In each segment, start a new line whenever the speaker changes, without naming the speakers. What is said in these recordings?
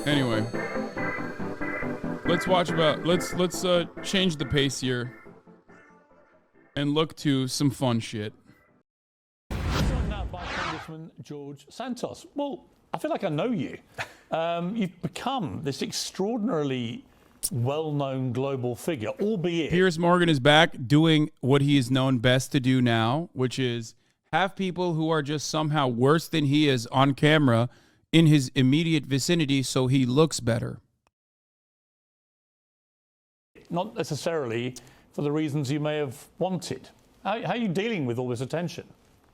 Anyway, let's change the pace here and look to some fun shit.
Joined now by Congressman George Santos. Well, I feel like I know you. You've become this extraordinarily well-known global figure, albeit...
Piers Morgan is back doing what he is known best to do now, which is have people who are just somehow worse than he is on camera in his immediate vicinity so he looks better.
Not necessarily for the reasons you may have wanted. How are you dealing with all this attention?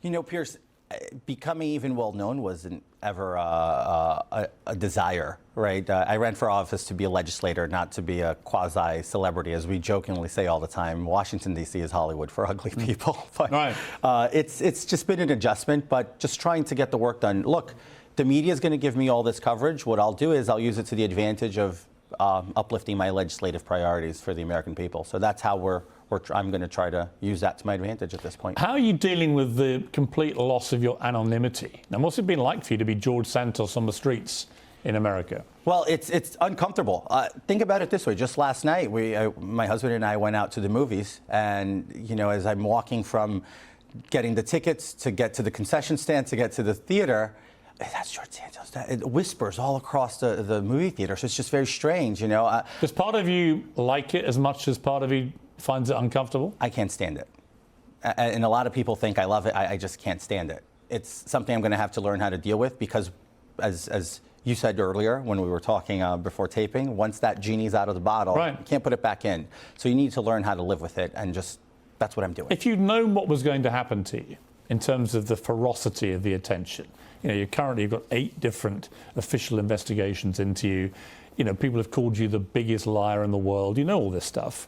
You know, Piers, becoming even well-known wasn't ever a desire, right? I ran for office to be a legislator, not to be a quasi-celebrity, as we jokingly say all the time. Washington, D.C. is Hollywood for ugly people. But,
right.
It's just been an adjustment, but just trying to get the work done. Look, the media is going to give me all this coverage. What I'll do is I'll use it to the advantage of uplifting my legislative priorities for the American people. So that's how I'm going to try to use that to my advantage at this point.
How are you dealing with the complete loss of your anonymity? Now, what's it been like for you to be George Santos on the streets in America?
Well, it's uncomfortable. Think about it this way. Just last night, my husband and I went out to the movies, and you know, as I'm walking from getting the tickets to get to the concession stand to get to the theater, that's George Santos. It whispers all across the movie theater, so it's just very strange, you know.
Does part of you like it as much as part of you finds it uncomfortable?
I can't stand it. And a lot of people think I love it. I just can't stand it. It's something I'm going to have to learn how to deal with because, as you said earlier when we were talking before taping, once that genie's out of the bottle,
right,
you can't put it back in. So you need to learn how to live with it, and just that's what I'm doing.
If you'd known what was going to happen to you in terms of the ferocity of the attention, you know, you've got 8 different official investigations into you. You know, people have called you the biggest liar in the world. You know all this stuff.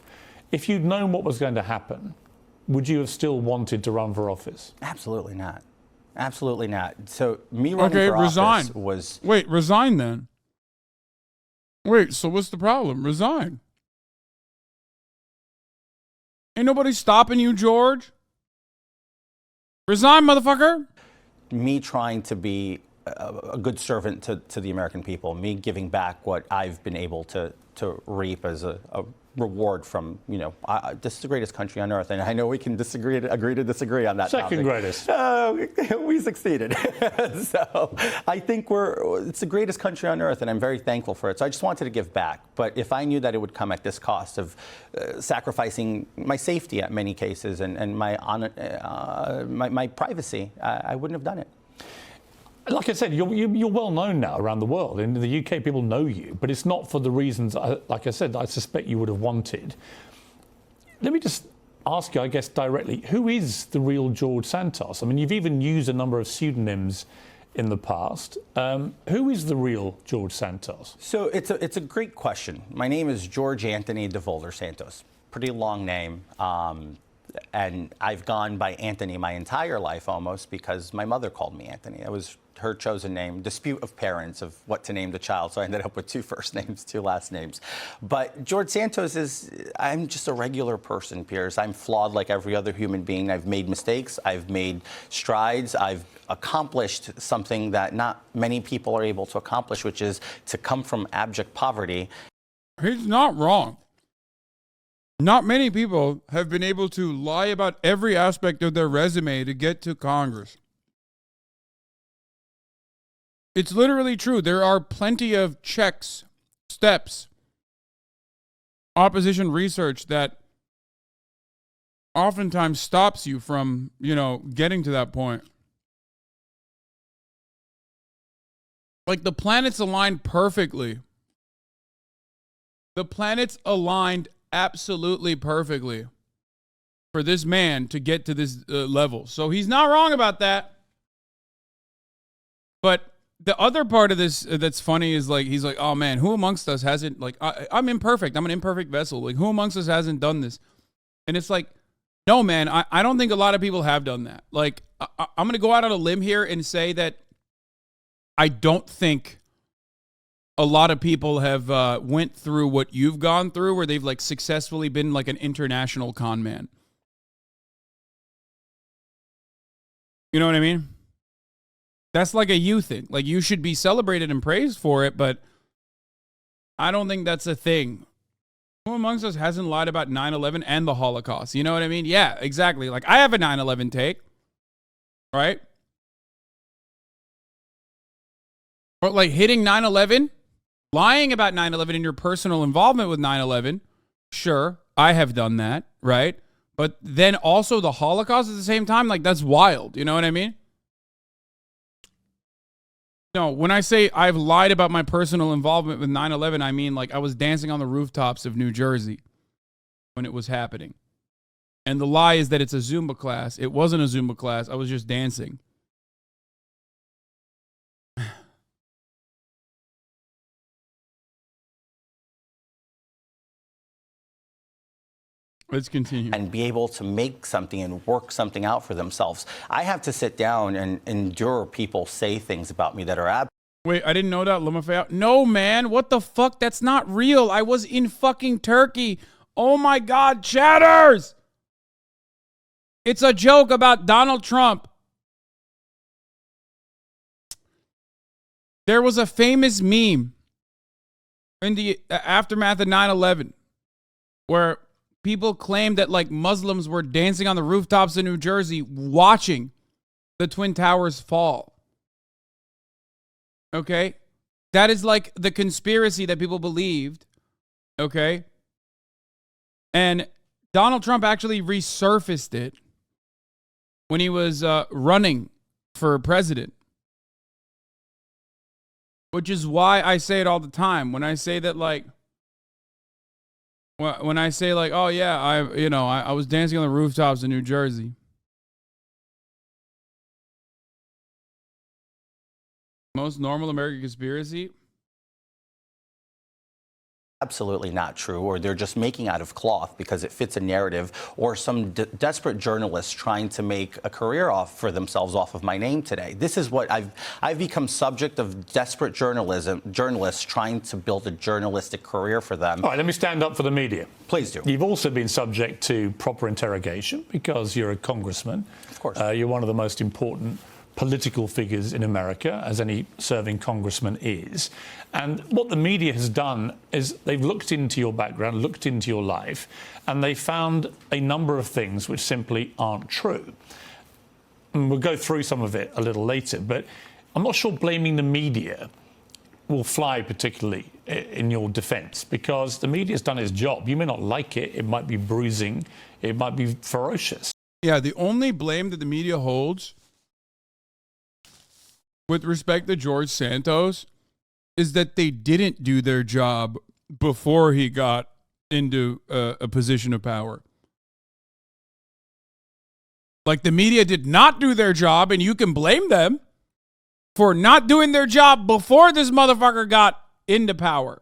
If you'd known what was going to happen, would you have still wanted to run for office?
Absolutely not. Absolutely not. So me running for office was...
Wait, resign then. Wait, so what's the problem? Resign. Ain't nobody stopping you, George. Resign, motherfucker.
Me trying to be a good servant to the American people, me giving back what I've been able to reap as a reward from, you know, this is the greatest country on earth, and I know we can agree to disagree on that
Second
topic.
greatest.
We succeeded. So I think it's the greatest country on earth, and I'm very thankful for it. So I just wanted to give back. But if I knew that it would come at this cost of sacrificing my safety at many cases and my privacy, I wouldn't have done it.
Like I said, you're well known now around the world. In the UK, people know you, but it's not for the reasons, like I said, I suspect you would have wanted. Let me just ask you, I guess, directly, who is the real George Santos? I mean, you've even used a number of pseudonyms in the past. Who is the real George Santos?
So it's a great question. My name is George Anthony DeVolder Santos. Pretty long name. And I've gone by Anthony my entire life almost because my mother called me Anthony. That was her chosen name, dispute of parents of what to name the child. So I ended up with 2 first names, 2 last names. But George Santos I'm just a regular person, Piers. I'm flawed like every other human being. I've made mistakes. I've made strides. I've accomplished something that not many people are able to accomplish, which is to come from abject poverty.
He's not wrong. Not many people have been able to lie about every aspect of their resume to get to Congress. It's literally true. There are plenty of checks, steps, opposition research that oftentimes stops you from, getting to that point. Like the planets aligned perfectly. The planets aligned absolutely perfectly for this man to get to this level. So he's not wrong about that. But the other part of this that's funny is like, he's like, oh man, who amongst us hasn't, like, I'm imperfect. I'm an imperfect vessel. Like, who amongst us hasn't done this? And it's like, no, man, I don't think a lot of people have done that. Like, I'm going to go out on a limb here and say that I don't think a lot of people have went through what you've gone through, where they've like successfully been like an international con man. You know what I mean? That's like a you thing. Like, you should be celebrated and praised for it, but I don't think that's a thing. Who amongst us hasn't lied about 9/11 and the Holocaust? You know what I mean? Yeah, exactly. Like, I have a 9/11 take, right? But like hitting 9/11, lying about 9/11 and your personal involvement with 9/11, sure, I have done that, right? But then also the Holocaust at the same time, like, that's wild. You know what I mean? No, when I say I've lied about my personal involvement with 9/11, I mean like I was dancing on the rooftops of New Jersey when it was happening. And the lie is that it's a Zumba class. It wasn't a Zumba class. I was just dancing. Let's continue.
And be able to make something and work something out for themselves. I have to sit down and endure people say things about me that are
Wait, I didn't know that. Lumafea. No, man. What the fuck? That's not real. I was in fucking Turkey. Oh my God, chatters. It's a joke about Donald Trump. There was a famous meme in the aftermath of 9/11 where people claimed that like Muslims were dancing on the rooftops of New Jersey watching the Twin Towers fall. Okay? That is like the conspiracy that people believed. Okay? And Donald Trump actually resurfaced it when he was running for president. Which is why I say it all the time. When I say that, like, when I say like, oh yeah, I was dancing on the rooftops in New Jersey. Most normal American conspiracy?
absolutely not true, or they're just making out of cloth because it fits a narrative, or some desperate journalists trying to make a career for themselves off of my name today. This is what I've become subject of desperate journalists trying to build a journalistic career for them.
All right, let me stand up for the media.
Please do.
You've also been subject to proper interrogation because you're a congressman.
Of course.
You're one of the most important political figures in America, as any serving congressman is. And what the media has done is they've looked into your background, looked into your life, and they found a number of things which simply aren't true. And we'll go through some of it a little later, but I'm not sure blaming the media will fly particularly in your defense, because the media's done its job. You may not like it. It might be bruising. It might be ferocious.
Yeah, the only blame that the media holds with respect to George Santos is that they didn't do their job before he got into a position of power. Like, the media did not do their job, and you can blame them for not doing their job before this motherfucker got into power.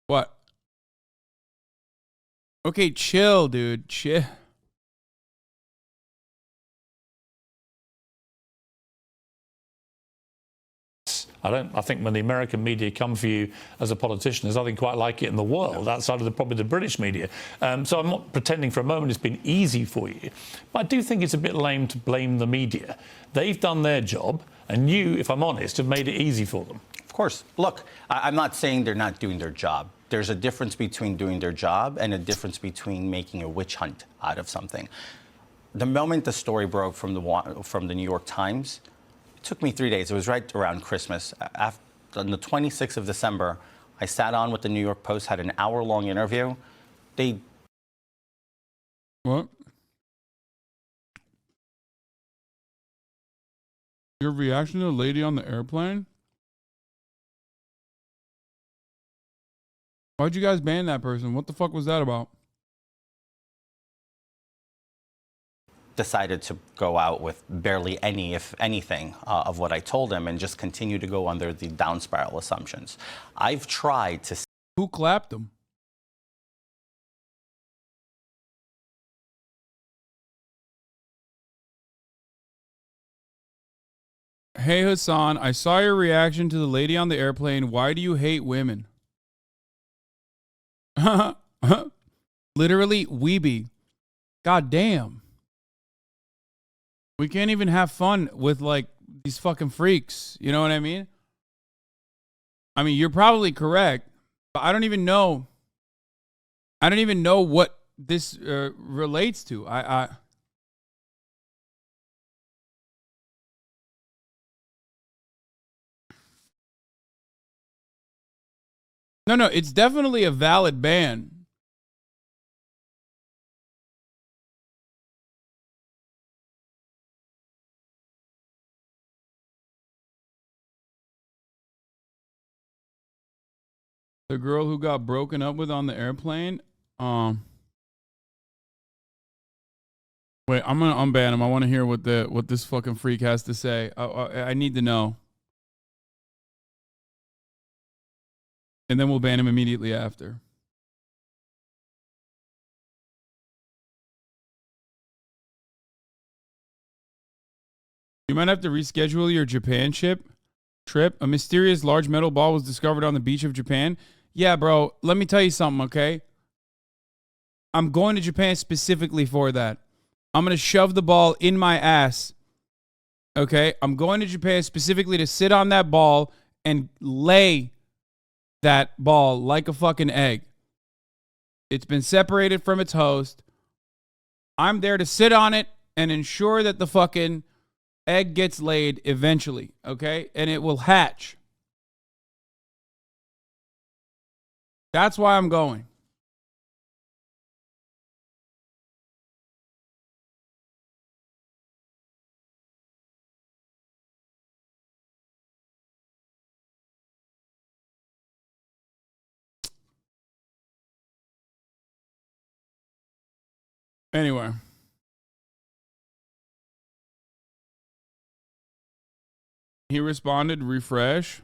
What? Okay, chill, dude. Chill.
I think when the American media come for you as a politician, there's nothing quite like it in the world outside of probably the British media. So I'm not pretending for a moment it's been easy for you. But I do think it's a bit lame to blame the media. They've done their job, and you, if I'm honest, have made it easy for them.
Of course. Look, I'm not saying they're not doing their job. There's a difference between doing their job and a difference between making a witch hunt out of something. The moment the story broke from the New York Times, took me 3 days. It was right around Christmas. On the 26th of December, I sat on with the New York Post, had an hour-long interview.
What? Your reaction to the lady on the airplane? Why'd you guys ban that person? What the fuck was that about?
Decided to go out with barely any, if anything, of what I told him, and just continue to go under the down spiral assumptions. I've tried to...
Who clapped him? Hey, Hasan, I saw your reaction to the lady on the airplane. Why do you hate women? Literally, weeby. God damn. We can't even have fun with, like, these fucking freaks. You know what I mean? I mean, you're probably correct. But I don't even know. I don't even know what this relates to. No, it's definitely a valid ban. The girl who got broken up with on the airplane. Wait, I'm gonna unban him. I want to hear what this fucking freak has to say. I need to know, and then we'll ban him immediately after. You might have to reschedule your Japan trip. A mysterious large metal ball was discovered on the beach of Japan. Yeah, bro, let me tell you something, okay? I'm going to Japan specifically for that. I'm going to shove the ball in my ass. Okay? I'm going to Japan specifically to sit on that ball and lay that ball like a fucking egg. It's been separated from its host. I'm there to sit on it and ensure that the fucking egg gets laid eventually, okay? And it will hatch. That's why I'm going. Anyway. He responded, refresh.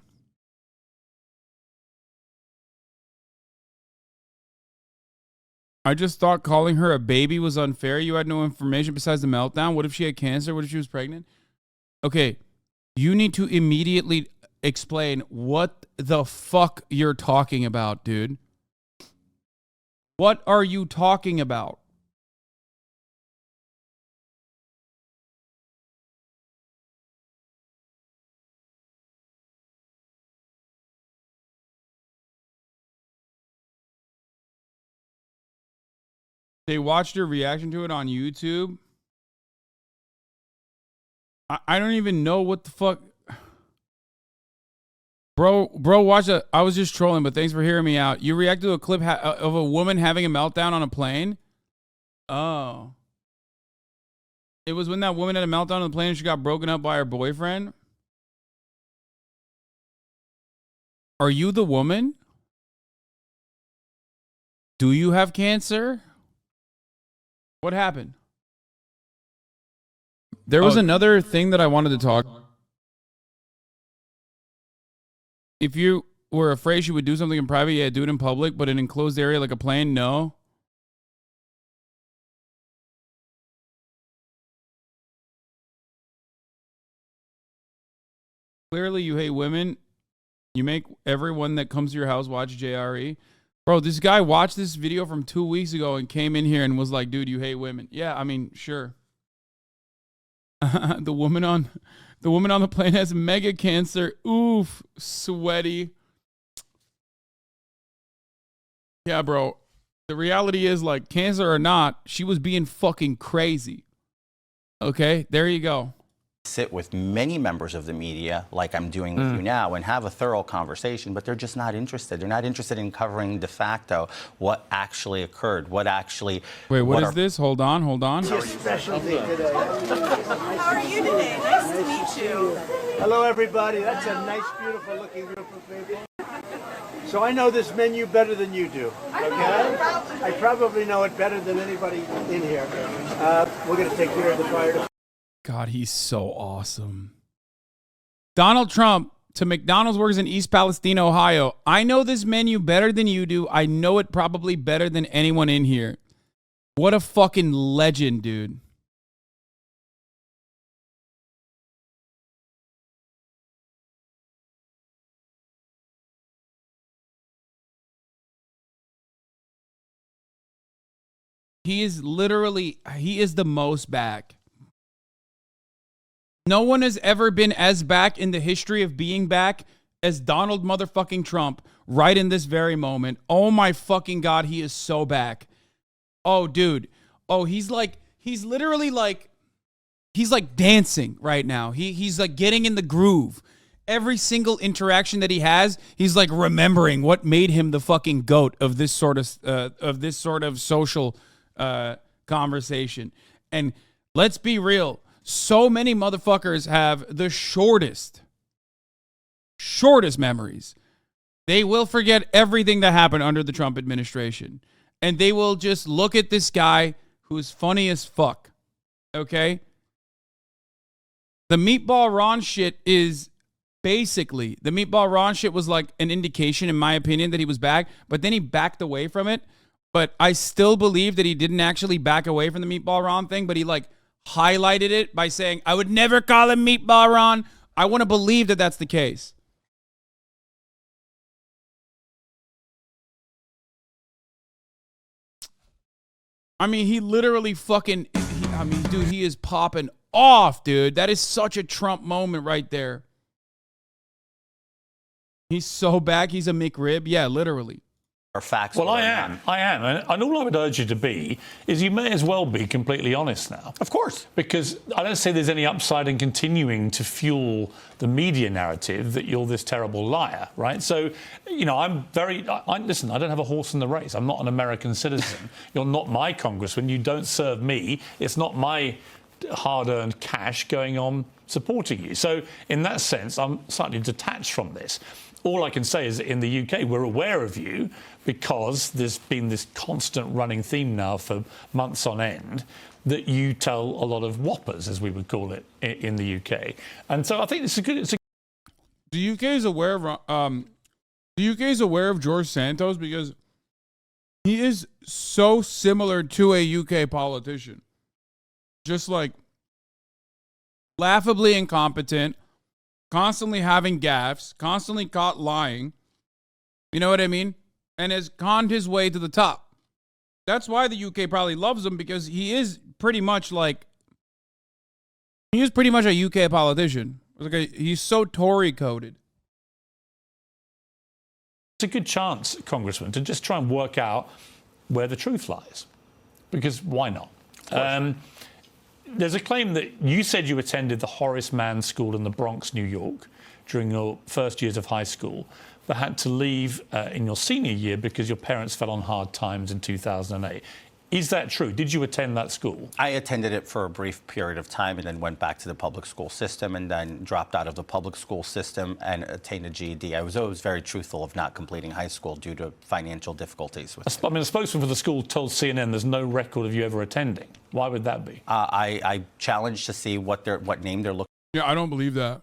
I just thought calling her a baby was unfair. You had no information besides the meltdown. What if she had cancer? What if she was pregnant? Okay, you need to immediately explain what the fuck you're talking about, dude. What are you talking about? They watched your reaction to it on YouTube. I don't even know what the fuck. Bro, watch it. I was just trolling, but thanks for hearing me out. You reacted to a clip of a woman having a meltdown on a plane? Oh. It was when that woman had a meltdown on the plane and she got broken up by her boyfriend? Are you the woman? Do you have cancer? What happened? There was another thing that I wanted to talk. If you were afraid she would do something in private, yeah, do it in public, but in an enclosed area like a plane, no. Clearly you hate women. You make everyone that comes to your house watch JRE. Bro, this guy watched this video from 2 weeks ago and came in here and was like, dude, you hate women. Yeah, I mean, sure. The woman on the plane has mega cancer. Oof, sweaty. Yeah, bro. The reality is, like, cancer or not, she was being fucking crazy. Okay, there you go.
Sit with many members of the media, like I'm doing with you now, and have a thorough conversation, but they're just not interested. They're not interested in covering de facto what actually occurred, what actually...
Wait, what is this? Hold on.
It's your specialty today. How are you today? Nice to meet you. Hello, everybody. That's a nice, beautiful looking group of people. So I know this menu better than you do, okay? I probably know it better than anybody in here. We're going to take care of the fire department.
God, he's so awesome. Donald Trump to McDonald's workers in East Palestine, Ohio. I know this menu better than you do. I know it probably better than anyone in here. What a fucking legend, dude. He is the most back. No one has ever been as back in the history of being back as Donald motherfucking Trump right in this very moment. Oh my fucking God, he is so back. Oh, dude. Oh, he's literally like, he's like dancing right now. He's like getting in the groove. Every single interaction that he has, he's like remembering what made him the fucking GOAT of this sort of social conversation. And let's be real. So many motherfuckers have the shortest memories. They will forget everything that happened under the Trump administration. And they will just look at this guy who is funny as fuck. Okay? The Meatball Ron shit is basically, the Meatball Ron shit was like an indication, in my opinion, that he was back, but then he backed away from it. But I still believe that he didn't actually back away from the Meatball Ron thing, but he like highlighted it by saying, I would never call him Meatball Ron. I want to believe that that's the case. I mean, he literally fucking, dude, he is popping off, dude. That is such a Trump moment right there. He's so back, he's a McRib. Yeah, literally.
Or facts.
Well, I am. And all I would urge you to be is you may as well be completely honest now.
Of course.
Because I don't say there's any upside in continuing to fuel the media narrative that you're this terrible liar, right? So, you know, listen, I don't have a horse in the race. I'm not an American citizen. You're not my congressman. You don't serve me. It's not my hard-earned cash going on supporting you. So, in that sense, I'm slightly detached from this. All I can say is that in the UK, we're aware of you because there's been this constant running theme now for months on end that you tell a lot of whoppers, as we would call it, in the UK. And so I think it's a good...
The UK is aware of George Santos because he is so similar to a UK politician. Just like laughably incompetent, constantly having gaffes, constantly caught lying. You know what I mean? And has conned his way to the top. That's why the UK probably loves him, because he is pretty much a UK politician. He's so Tory coded.
It's a good chance, Congressman, to just try and work out where the truth lies. Because why not? There's a claim that you said you attended the Horace Mann School in the Bronx, New York, during your first years of high school, but had to leave in your senior year because your parents fell on hard times in 2008. Is that true? Did you attend that school?
I attended it for a brief period of time and then went back to the public school system and then dropped out of the public school system and attained a GED. I was always very truthful of not completing high school due to financial difficulties.
I mean, a spokesman for the school told CNN there's no record of you ever attending. Why would that be?
I challenged to see what name they're looking.
Yeah, I don't believe that.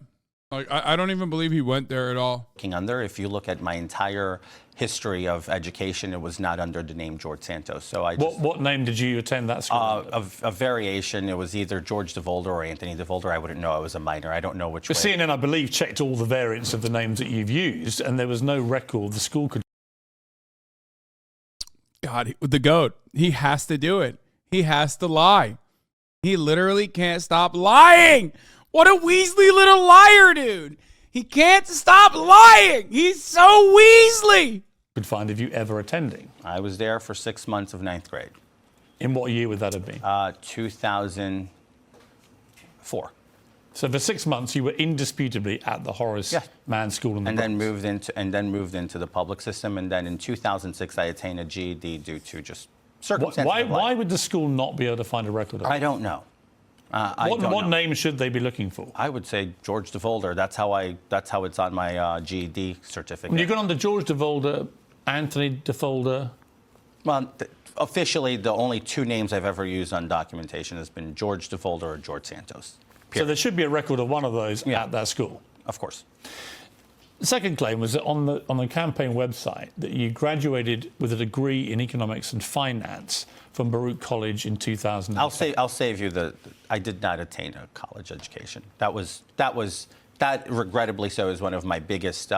Like, I don't even believe he went there at all.
Under. If you look at my entire history of education, it was not under the name George Santos. So I just,
what name did you attend that school?
A variation. It was either George DeVolder or Anthony DeVolder. I wouldn't know. I was a minor. I don't know which way.
CNN, I believe, checked all the variants of the names that you've used, and there was no record the school could.
God, the GOAT. He has to do it. He has to lie. He literally can't stop lying. What a Weasley little liar, dude. He can't stop lying. He's so Weasley.
Could find if you ever attending.
I was there for 6 months of 9th grade.
In what year would that have been?
2004.
So for 6 months, you were indisputably at the Horace Mann School in the Bronx.
Then moved into the public system. And then in 2006, I attained a GED due to just circumstances.
Why would the school not be able to find a record of it?
I don't know.
What name should they be looking for?
I would say George DeVolder. That's how it's on my GED certificate.
When you got on the George DeVolder, Anthony DeVolder.
Well, officially, the only two names I've ever used on documentation has been George DeVolder or George Santos.
So there should be a record of one of those at that school.
Of course.
The second claim was that on the campaign website that you graduated with a degree in economics and finance from Baruch College in 2000.
I'll save you I did not attain a college education. That regrettably so is one of my biggest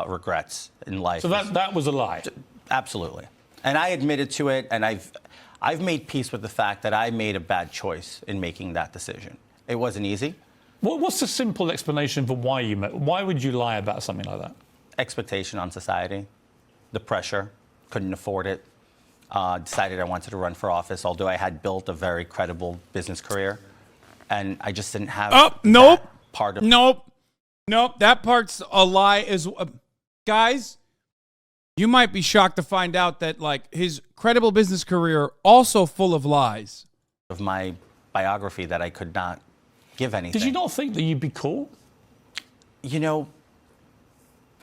regrets in life.
So that was a lie.
Absolutely, and I admitted to it, and I've made peace with the fact that I made a bad choice in making that decision. It wasn't easy.
What's the simple explanation for why would you lie about something like that?
expectation on society, the pressure, couldn't afford it. Decided I wanted to run for office, although I had built a very credible business career, and I just didn't have.
Nope.
Part of
Nope. That part's a lie. Guys, you might be shocked to find out that like his credible business career also full of lies.
Of my biography that I could not give anything.
Did you not think that you'd be cool?
You know,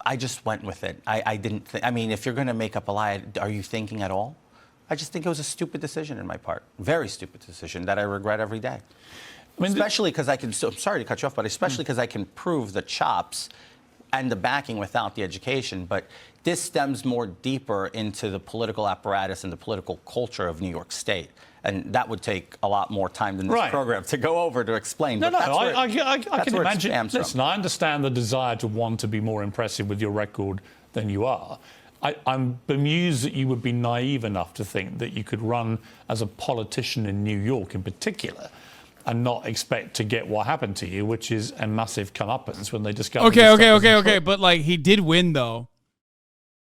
I just went with it. I didn't think. I mean, if you're going to make up a lie, are you thinking at all? I just think it was a stupid decision in my part. Very stupid decision that I regret every day. I mean, especially because I can. I'm sorry to cut you off, but especially because I can prove the chops and the backing without the education. But this stems more deeper into the political apparatus and the political culture of New York State. And that would take a lot more time than this program to go over to explain.
No,
but
I can imagine.
Listen,
I understand the desire to want to be more impressive with your record than you are. I'm bemused that you would be naive enough to think that you could run as a politician in New York in particular and not expect to get what happened to you, which is a massive comeuppance when they discover.
Okay. But like he did win though.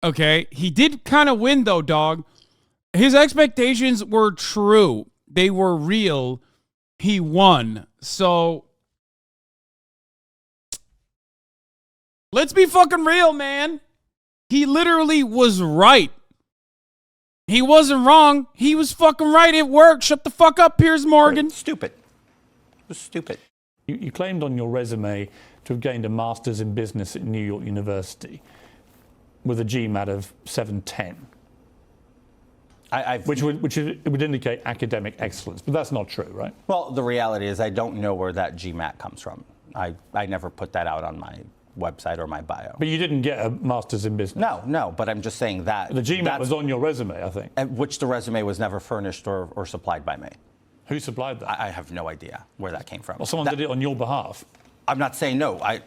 Okay, he did kind of win though, dog. His expectations were true. They were real. He won. So let's be fucking real, man. He literally was right. He wasn't wrong. He was fucking right. It worked. Shut the fuck up, Piers Morgan.
Stupid. It was stupid.
You claimed on your resume to have gained a master's in business at New York University with a GMAT of 710. Which would indicate academic excellence, but that's not true, right?
Well, the reality is I don't know where that GMAT comes from. I never put that out on my website or my bio.
But you didn't get a master's in business?
No, but I'm just saying that.
The GMAT was on your resume, I think.
Which the resume was never furnished or supplied by me.
Who supplied that?
I have no idea where that came from.
Well, someone did it on your behalf.
I'm not saying no. I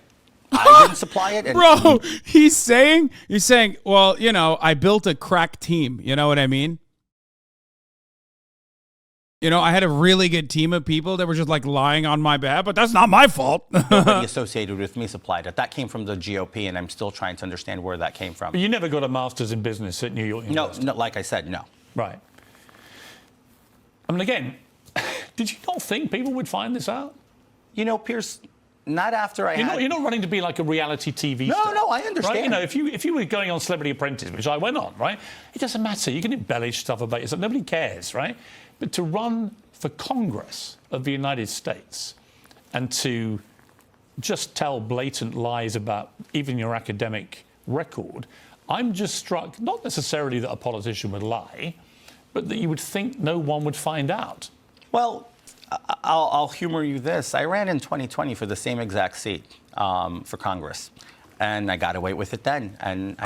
didn't supply it. And
Bro, he's saying, well, you know, I built a crack team. You know what I mean? You know, I had a really good team of people that were just like lying on my behalf, but that's not my fault.
Nobody associated with me supplied it. That came from the GOP, and I'm still trying to understand where that came from.
But you never got a master's in business at New York University?
No, like I said, no.
Right. I mean, again, did you not think people would find this out?
You know, Piers, not after
You're not running to be like a reality TV star.
No, I understand.
Right? You know, if you were going on Celebrity Apprentice, which I went on, right? It doesn't matter. You can embellish stuff about yourself. Nobody cares, right? But to run for Congress of the United States and to just tell blatant lies about even your academic record, I'm just struck, not necessarily that a politician would lie, but that you would think no one would find out.
Well, I'll humor you this. I ran in 2020 for the same exact seat for Congress, and I got away with it then. And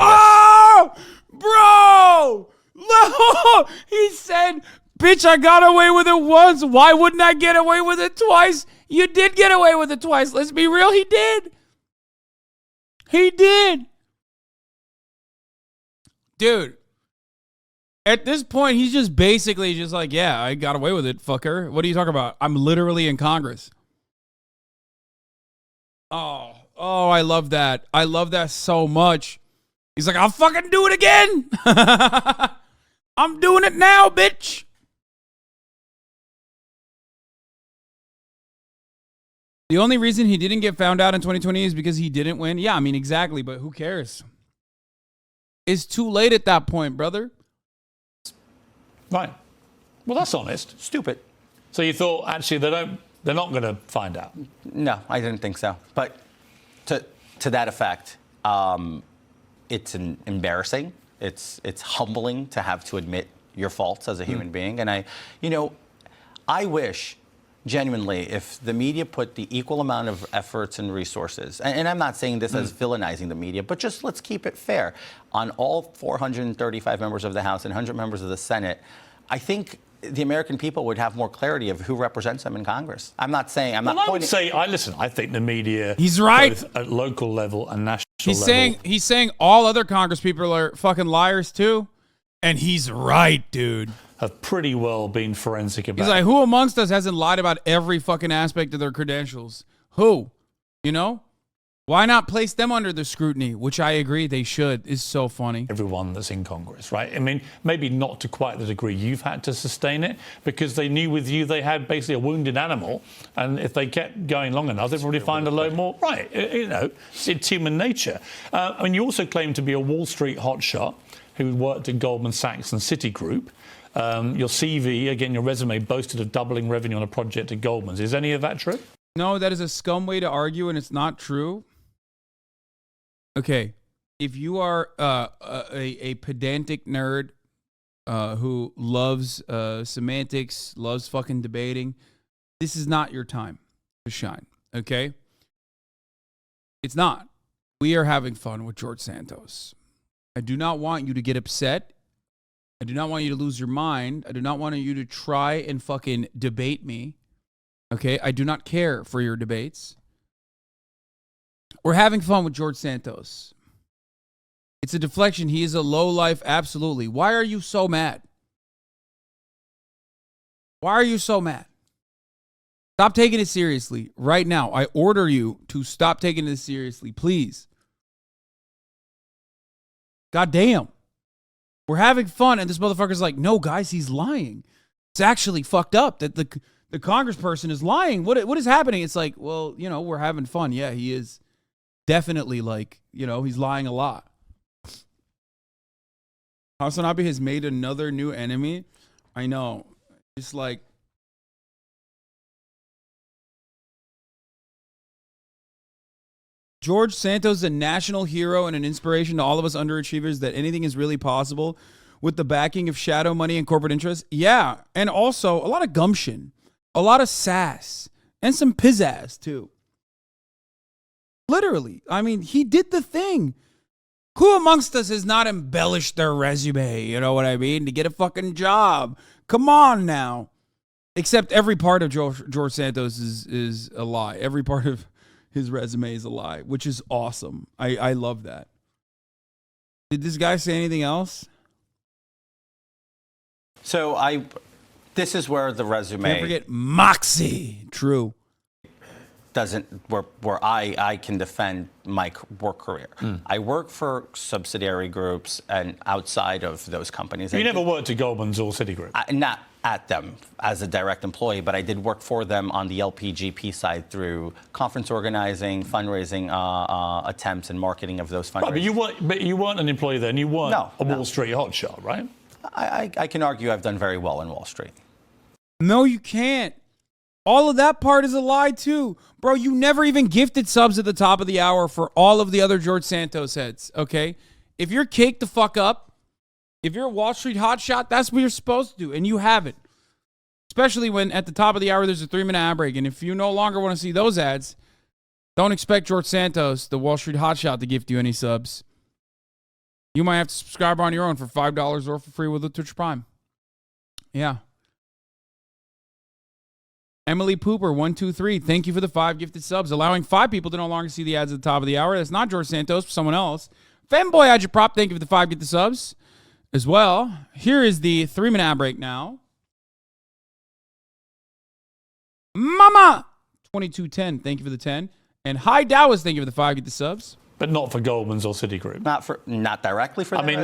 bro! No! He said, bitch, I got away with it once. Why wouldn't I get away with it twice? You did get away with it twice. Let's be real. He did. He did. Dude, at this point, he's just basically just like, yeah, I got away with it, fucker. What are you talking about? I'm literally in Congress. Oh, I love that. I love that so much. He's like, I'll fucking do it again. I'm doing it now, bitch. The only reason he didn't get found out in 2020 is because he didn't win. Yeah, I mean, exactly, but who cares? It's too late at that point, brother.
Right. Well, that's honest.
Stupid.
So you thought, actually, they're not going to find out?
No, I didn't think so. But to that effect, it's embarrassing. It's humbling to have to admit your faults as a human being. And I wish, genuinely, if the media put the equal amount of efforts and resources, and I'm not saying this as villainizing the media, but just let's keep it fair, on all 435 members of the House and 100 members of the Senate, I think the American people would have more clarity of who represents them in Congress. I'm not saying, I'm not pointing.
I think the media,
he's right,
both at local level and national level.
He's saying all other Congress people are fucking liars too. And he's right, dude.
Have pretty well been forensic about it.
He's like, who amongst us hasn't lied about every fucking aspect of their credentials? Who? You know? Why not place them under the scrutiny, which I agree they should, is so funny.
Everyone that's in Congress, right? I mean, maybe not to quite the degree you've had to sustain it, because they knew with you they had basically a wounded animal, and if they kept going long enough, they'd probably find a load more. Right, you know, it's human nature. I mean, you also claim to be a Wall Street hotshot who worked at Goldman Sachs and Citigroup. Your CV, again, your resume boasted of doubling revenue on a project at Goldman's. Is any of that true?
No, that is a scum way to argue, and it's not true. Okay, if you are a pedantic nerd who loves semantics, loves fucking debating, this is not your time to shine, okay? It's not. We are having fun with George Santos. I do not want you to get upset. I do not want you to lose your mind. I do not want you to try and fucking debate me, okay? I do not care for your debates. We're having fun with George Santos. It's a deflection. He is a lowlife, absolutely. Why are you so mad? Why are you so mad? Stop taking it seriously right now. I order you to stop taking it seriously, please. God damn. We're having fun, and this motherfucker's like, no, guys, he's lying. It's actually fucked up that the congressperson is lying. What is happening? It's like, well, you know, we're having fun. Yeah, he is. Definitely, like, you know, he's lying a lot. Hasanabi has made another new enemy. I know. It's like, George Santos is a national hero and an inspiration to all of us underachievers that anything is really possible with the backing of shadow money and corporate interests. Yeah, and also a lot of gumption, a lot of sass, and some pizzazz, too. Literally. I mean, he did the thing. Who amongst us has not embellished their resume, you know what I mean, to get a fucking job? Come on now. Except every part of George Santos is a lie. Every part of his resume is a lie, which is awesome. I love that. Did this guy say anything else?
So this is where the resume...
Can't forget Moxie. True.
Where I can defend my work career. I work for subsidiary groups and outside of those companies.
You never worked at Goldman's or Citigroup?
Not at them as a direct employee, but I did work for them on the LPGP side through conference organizing, fundraising attempts, and marketing of those fundraisers.
Right, but you weren't an employee then. You weren't a Wall Street hotshot, right?
I can argue I've done very well in Wall Street.
No, you can't. All of that part is a lie, too. Bro, you never even gifted subs at the top of the hour for all of the other George Santos heads, okay? If you're caked the fuck up, if you're a Wall Street hotshot, that's what you're supposed to do, and you haven't. Especially when at the top of the hour there's a 3-minute ad break, and if you no longer want to see those ads, don't expect George Santos, the Wall Street hotshot, to gift you any subs. You might have to subscribe on your own for $5 or for free with a Twitch Prime. Yeah. Emily Pooper, 123, thank you for the 5 gifted subs, allowing 5 people to no longer see the ads at the top of the hour. That's not George Santos, but someone else. Femboy Ajaprop, thank you for the 5 gifted subs as well. Here is the 3-minute ad break now. Mama, 2210, thank you for the 10. And Hi Dowis, thank you for the 5 gifted subs.
But not for Goldman's or Citigroup.
Not directly for them.
I mean,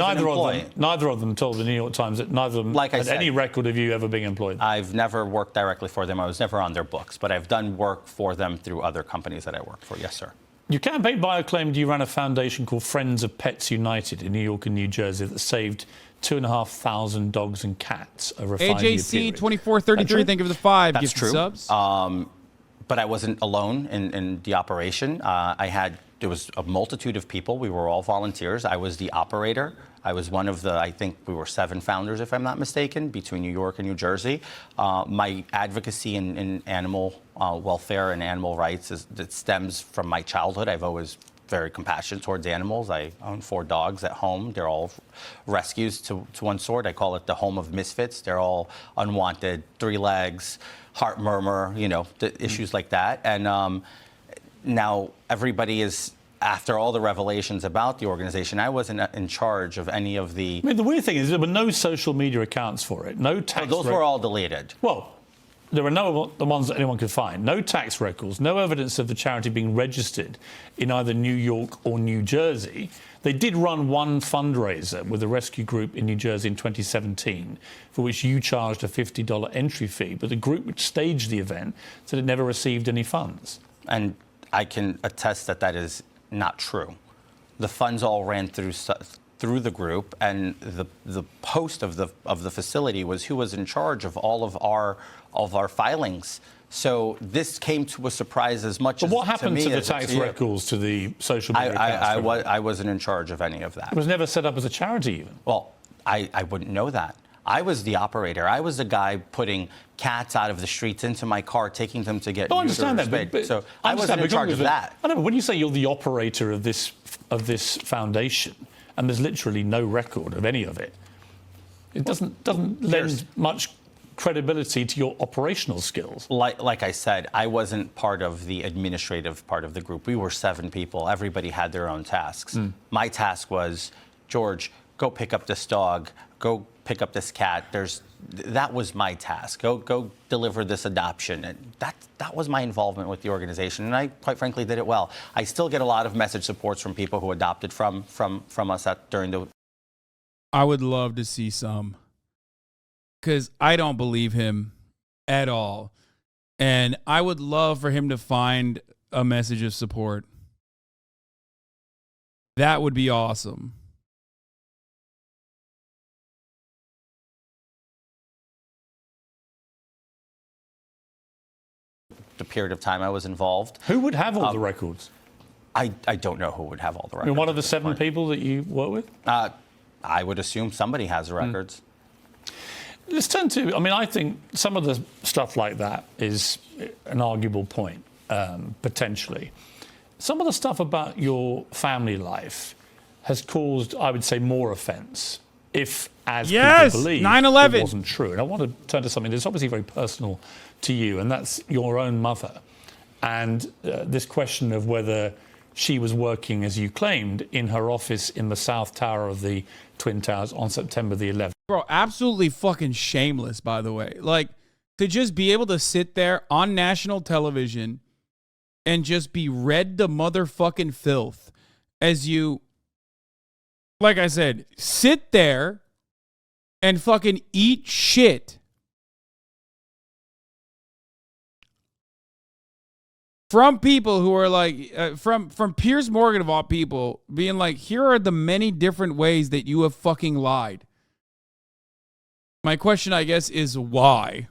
neither of them told the New York Times that neither of them had any record of you ever being employed.
I've never worked directly for them. I was never on their books, but I've done work for them through other companies that I worked for. Yes, sir.
Your campaign bio claimed you ran a foundation called Friends of Pets United in New York and New Jersey that saved 2,500 dogs and cats over a 5-year period.
AJC 2433, thank you for the 5 gifted subs.
But I wasn't alone in the operation. There was a multitude of people. We were all volunteers. I was the operator. I was one of the, I think we were 7 founders, if I'm not mistaken, between New York and New Jersey. My advocacy in animal welfare and animal rights that stems from my childhood. I've always very compassionate towards animals. I own 4 dogs at home. They're all rescues to one sort. I call it the home of misfits. They're all unwanted, 3 legs, heart murmur, you know, the issues like that. And now everybody is, after all the revelations about the organization, I wasn't in charge of any of the...
I mean, the weird thing is there were no social media accounts for it, no tax...
Those were all deleted.
Well, there are no the ones that anyone could find. No tax records, no evidence of the charity being registered in either New York or New Jersey. They did run one fundraiser with a rescue group in New Jersey in 2017, for which you charged a $50 entry fee, but the group which staged the event said it never received any funds.
And I can attest that that is not true. The funds all ran through the group, and the post of the facility was who was in charge of all of our filings. So this came to a surprise as much as to me.
But what happened to the tax records, to the social media accounts?
I wasn't in charge of any of that.
It was never set up as a charity even.
Well, I wouldn't know that. I was the operator. I was the guy putting cats out of the streets into my car, taking them to get.
I understand that, but
so I wasn't in charge of that.
I know, but when you say you're the operator of this foundation, and there's literally no record of any of it, it doesn't lend much credibility to your operational skills.
Like I said, I wasn't part of the administrative part of the group. We were 7 people. Everybody had their own tasks. My task was, George, go pick up this dog. Go pick up this cat. That was my task. Go deliver this adoption. And that was my involvement with the organization, and I quite frankly did it well. I still get a lot of message supports from people who adopted from us during the.
I would love to see some, because I don't believe him at all, and I would love for him to find a message of support. That would be awesome.
The period of time I was involved.
Who would have all the records?
I don't know who would have all the records.
I mean, one of the 7 people that you work with?
I would assume somebody has the records.
Let's turn to, I mean, I think some of the stuff like that is an arguable point, potentially. Some of the stuff about your family life has caused, I would say, more offence, if, as people believe,
9/11.
it wasn't true. And I want to turn to something that's obviously very personal to you, and that's your own mother. And this question of whether she was working, as you claimed, in her office in the South Tower of the Twin Towers on September the 11th.
Bro, absolutely fucking shameless, by the way. Like, to just be able to sit there on national television and just be read to motherfucking filth as you, like I said, sit there and fucking eat shit from people who are like, from Piers Morgan of all people, being like, here are the many different ways that you have fucking lied. My question, I guess, is why?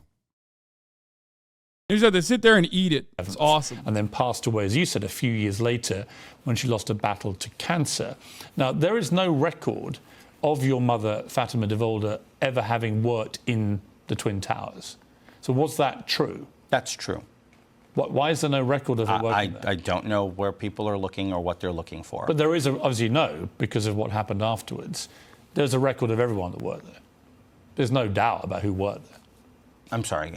You just have to sit there and eat it. It's awesome.
And then passed away, as you said, a few years later when she lost a battle to cancer. Now, there is no record of your mother, Fatima de Volder, ever having worked in the Twin Towers. So was that true?
That's true.
Why is there no record of her working there?
I don't know where people are looking or what they're looking for.
But there is, as you know, because of what happened afterwards, there's a record of everyone that worked there. There's no doubt about who worked there.
I'm sorry.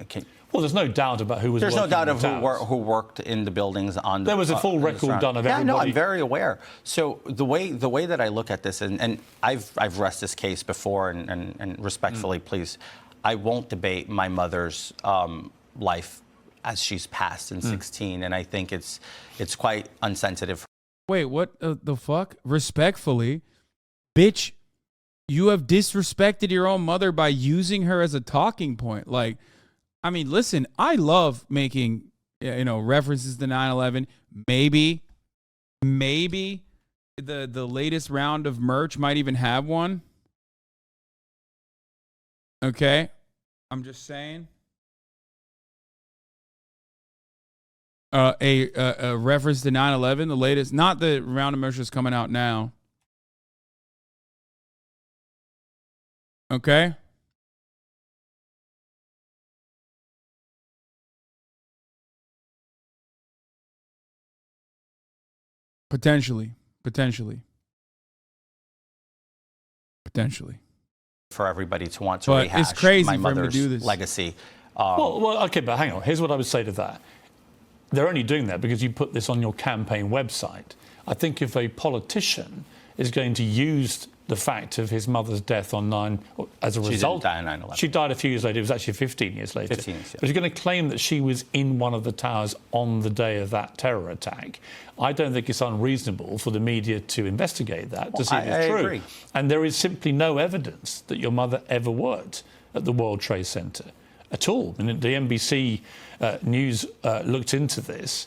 Well, there's no doubt about who was working.
There's no doubt
of
who worked in the buildings on the.
There was a full record done of everybody.
Yeah, no, I'm very aware. So the way that I look at this, and I've rest this case before, and respectfully, please, I won't debate my mother's life as she's passed in 16, and I think it's quite unsensitive.
Wait, what the fuck? Respectfully, bitch, you have disrespected your own mother by using her as a talking point. Like, I mean, listen, I love making, references to 9/11. Maybe the latest round of merch might even have one. Okay, I'm just saying. A reference to 9/11, the latest, not the round of merch that's coming out now. Okay. Potentially.
For everybody to want to
but
rehash
it's crazy
my
for him to
mother's
do this.
legacy.
Well, okay, but hang on. Here's what I would say to that. They're only doing that because you put this on your campaign website. I think if a politician is going to use the fact of his mother's death on 9, as a result.
She didn't die on 9/11.
She died a few years later. It was actually 15 years later.
15 years, yeah.
But you're going to claim that she was in one of the towers on the day of that terror attack. I don't think it's unreasonable for the media to investigate that, to see if it's true.
Agree.
And there is simply no evidence that your mother ever worked at the World Trade Center at all. And the NBC News looked into this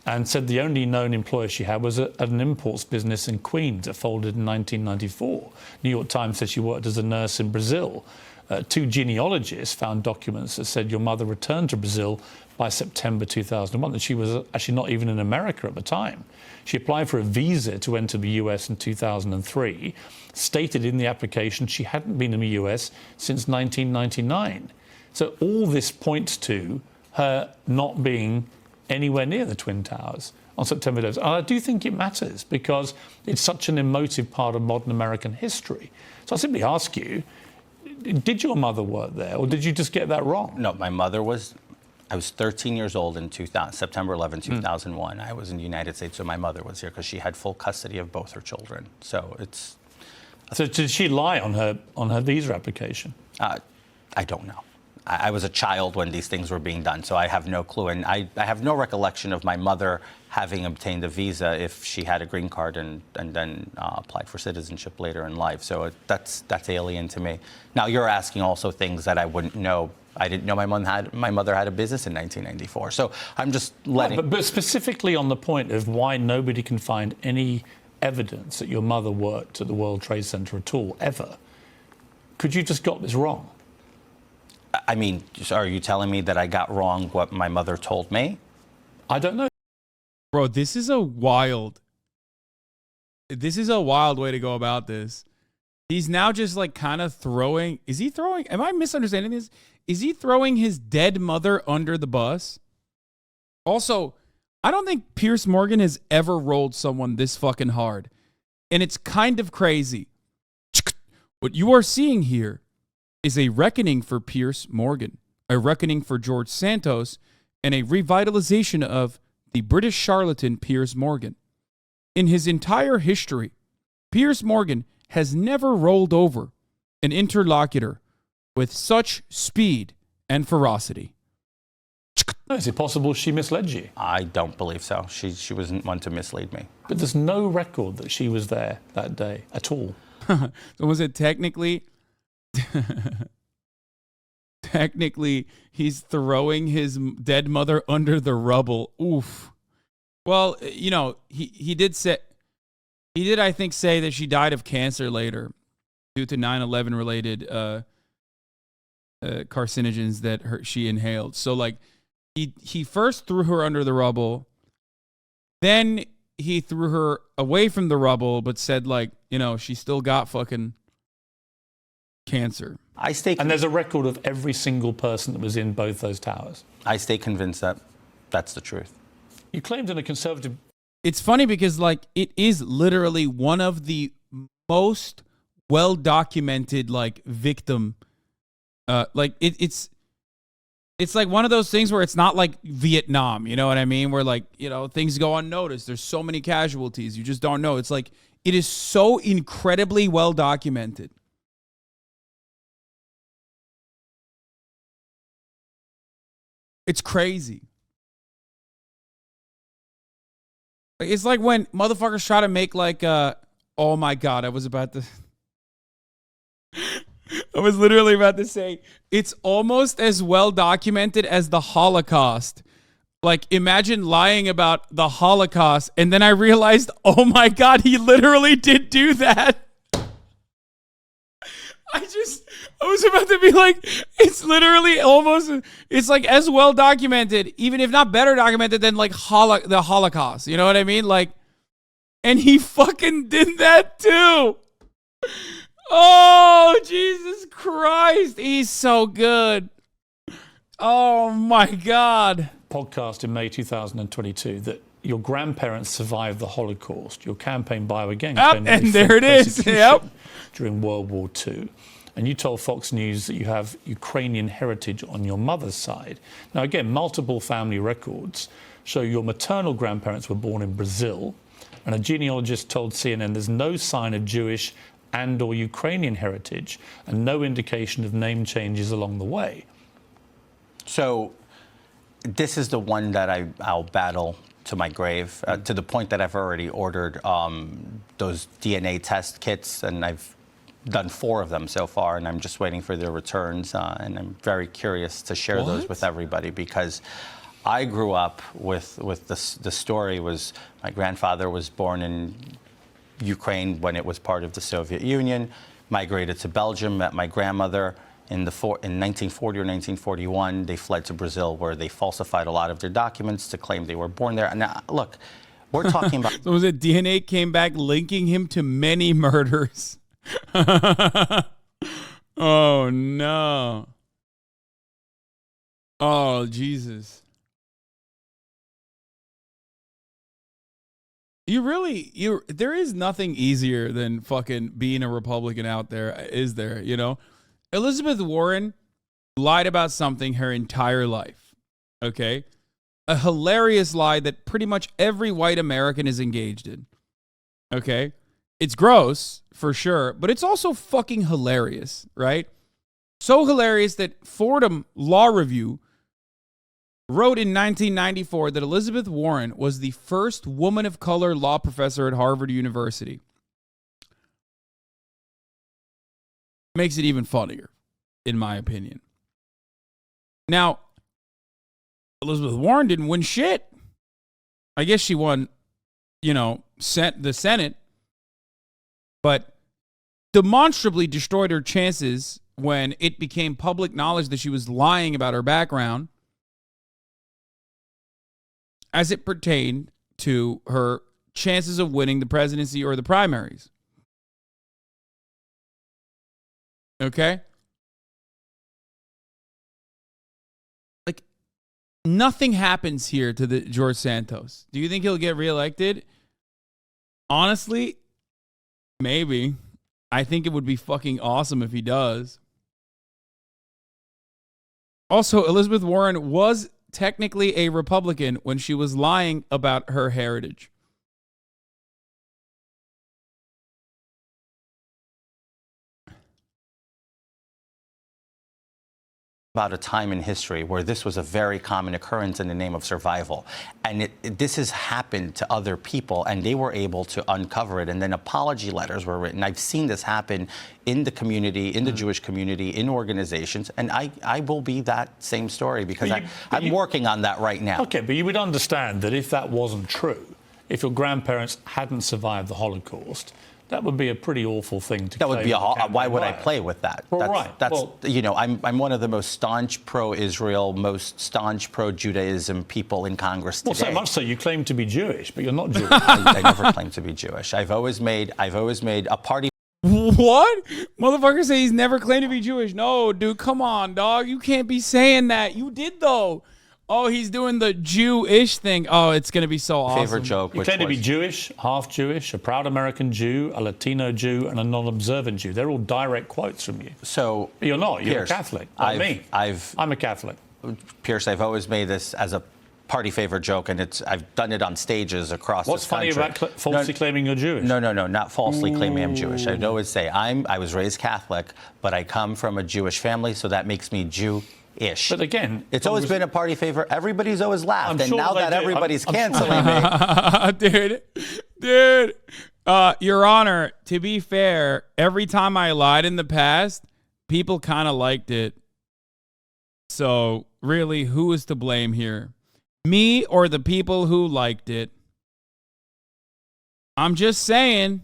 and said the only known employer she had was at an imports business in Queens that folded in 1994. New York Times said she worked as a nurse in Brazil. 2 genealogists found documents that said your mother returned to Brazil by September 2001, and she was actually not even in America at the time. She applied for a visa to enter the US in 2003, stated in the application she hadn't been in the US since 1999. So all this points to her not being anywhere near the Twin Towers on September 11th. And I do think it matters because it's such an emotive part of modern American history. So I simply ask you, did your mother work there, or did you just get that wrong?
No, my mother was. I was 13 years old in September 11, 2001. I was in the United States, so my mother was here because she had full custody of both her children. So it's.
So did she lie on her visa application?
I don't know. I was a child when these things were being done, so I have no clue. And I have no recollection of my mother having obtained a visa if she had a green card and then applied for citizenship later in life. So that's alien to me. Now, you're asking also things that I wouldn't know. I didn't know my mother had a business in 1994. So I'm just letting...
But specifically on the point of why nobody can find any evidence that your mother worked at the World Trade Center at all, ever. Could you just got this wrong?
I mean, are you telling me that I got wrong what my mother told me?
I don't know.
Bro, this is a wild way to go about this. He's now just like kind of throwing, am I misunderstanding this? Is he throwing his dead mother under the bus? Also, I don't think Piers Morgan has ever rolled someone this fucking hard. And it's kind of crazy. What you are seeing here is a reckoning for Piers Morgan, a reckoning for George Santos, and a revitalization of the British charlatan Piers Morgan. In his entire history, Piers Morgan has never rolled over an interlocutor with such speed and ferocity.
Is it possible she misled you?
I don't believe so. She wasn't one to mislead me.
But there's no record that she was there that day at all.
So was it technically... Technically, he's throwing his dead mother under the rubble. Oof. Well, you know, he did, I think, say that she died of cancer later due to 9/11 related carcinogens that she inhaled. So, like, he first threw her under the rubble, then he threw her away from the rubble, but said, like, you know, she still got fucking cancer.
And there's a record of every single person that was in both those towers.
I stay convinced that that's the truth.
You claimed in a conservative...
It's funny because, like, it is literally one of the most well-documented, like, victim... like, it's like one of those things where it's not like Vietnam, you know what I mean? Where, like, you know, things go unnoticed. There's so many casualties. You just don't know. It's like, it is so incredibly well-documented. It's crazy. It's like when motherfuckers try to make like oh my God, I was literally about to say it's almost as well documented as the Holocaust. Like, imagine lying about the Holocaust and then I realized, oh my God, he literally did do that. I was about to be like, it's literally almost, it's like as well documented, even if not better documented than like the Holocaust. You know what I mean? Like, and he fucking did that too. Oh, Jesus Christ. He's so good. Oh my God.
Podcast in May 2022 that your grandparents survived the Holocaust. Your campaign BioAgain.
And there it is. Yep.
During World War II. And you told Fox News that you have Ukrainian heritage on your mother's side. Now, again, multiple family records show your maternal grandparents were born in Brazil, and a genealogist told CNN there's no sign of Jewish and or Ukrainian heritage, and no indication of name changes along the way.
So this is the one that I'll battle to my grave, to the point that I've already ordered those DNA test kits, and I've done 4 of them so far, and I'm just waiting for their returns, and I'm very curious to share those with everybody, because I grew up with the story was my grandfather was born in Ukraine when it was part of the Soviet Union, migrated to Belgium, met my grandmother in 1940 or 1941. They fled to Brazil, where they falsified a lot of their documents to claim they were born there. And now, look, we're talking about...
So was it DNA came back linking him to many murders? Oh, no. Oh, Jesus. There is nothing easier than fucking being a Republican out there, is there? You know, Elizabeth Warren lied about something her entire life. Okay. A hilarious lie that pretty much every white American is engaged in. Okay. It's gross for sure, but it's also fucking hilarious, right? So hilarious that Fordham Law Review wrote in 1994 that Elizabeth Warren was the first woman of color law professor at Harvard University. Makes it even funnier, in my opinion. Now, Elizabeth Warren didn't win shit. I guess she won, the Senate, but demonstrably destroyed her chances when it became public knowledge that she was lying about her background as it pertained to her chances of winning the presidency or the primaries. Okay? Like, nothing happens here to the George Santos. Do you think he'll get reelected? Honestly, maybe. I think it would be fucking awesome if he does. Also, Elizabeth Warren was technically a Republican when she was lying about her heritage.
About a time in history where this was a very common occurrence in the name of survival. And this has happened to other people, and they were able to uncover it, and then apology letters were written. I've seen this happen in the community, in the Jewish community, in organizations, and I will be that same story, because I'm working on that right now.
Okay, but you would understand that if that wasn't true, if your grandparents hadn't survived the Holocaust, that would be a pretty awful thing to.
That would be why would I play with that?
Well,
that's I'm one of the most staunch pro-Israel, most staunch pro-Judaism people in Congress today.
Well, so much so you claim to be Jewish, but you're not Jewish.
I never claimed to be Jewish. I've always made a party.
What? Motherfucker say he's never claimed to be Jewish. No, dude, come on, dog. You can't be saying that. You did though. Oh, he's doing the Jew-ish thing. Oh, it's going to be so awesome.
Favorite joke.
You claim to be Jewish, half Jewish, a proud American Jew, a Latino Jew, and a non-observant Jew. They're all direct quotes from you.
So
but you're not. You're
Piers,
a Catholic. Like me. I'm a Catholic.
Piers, I've always made this as a party favorite joke, and I've done it on stages across
What's
this country.
What's funny about falsely claiming you're Jewish?
No, not falsely claiming I'm Jewish. I'd always say I was raised Catholic, but I come from a Jewish family, so that makes me Jew-ish.
But again,
it's always been a party favorite. Everybody's always laughed, and
sure
now that everybody's canceling
me. Dude, Your Honor, to be fair, every time I lied in the past, people kind of liked it. So really, who is to blame here? Me or the people who liked it? I'm just saying.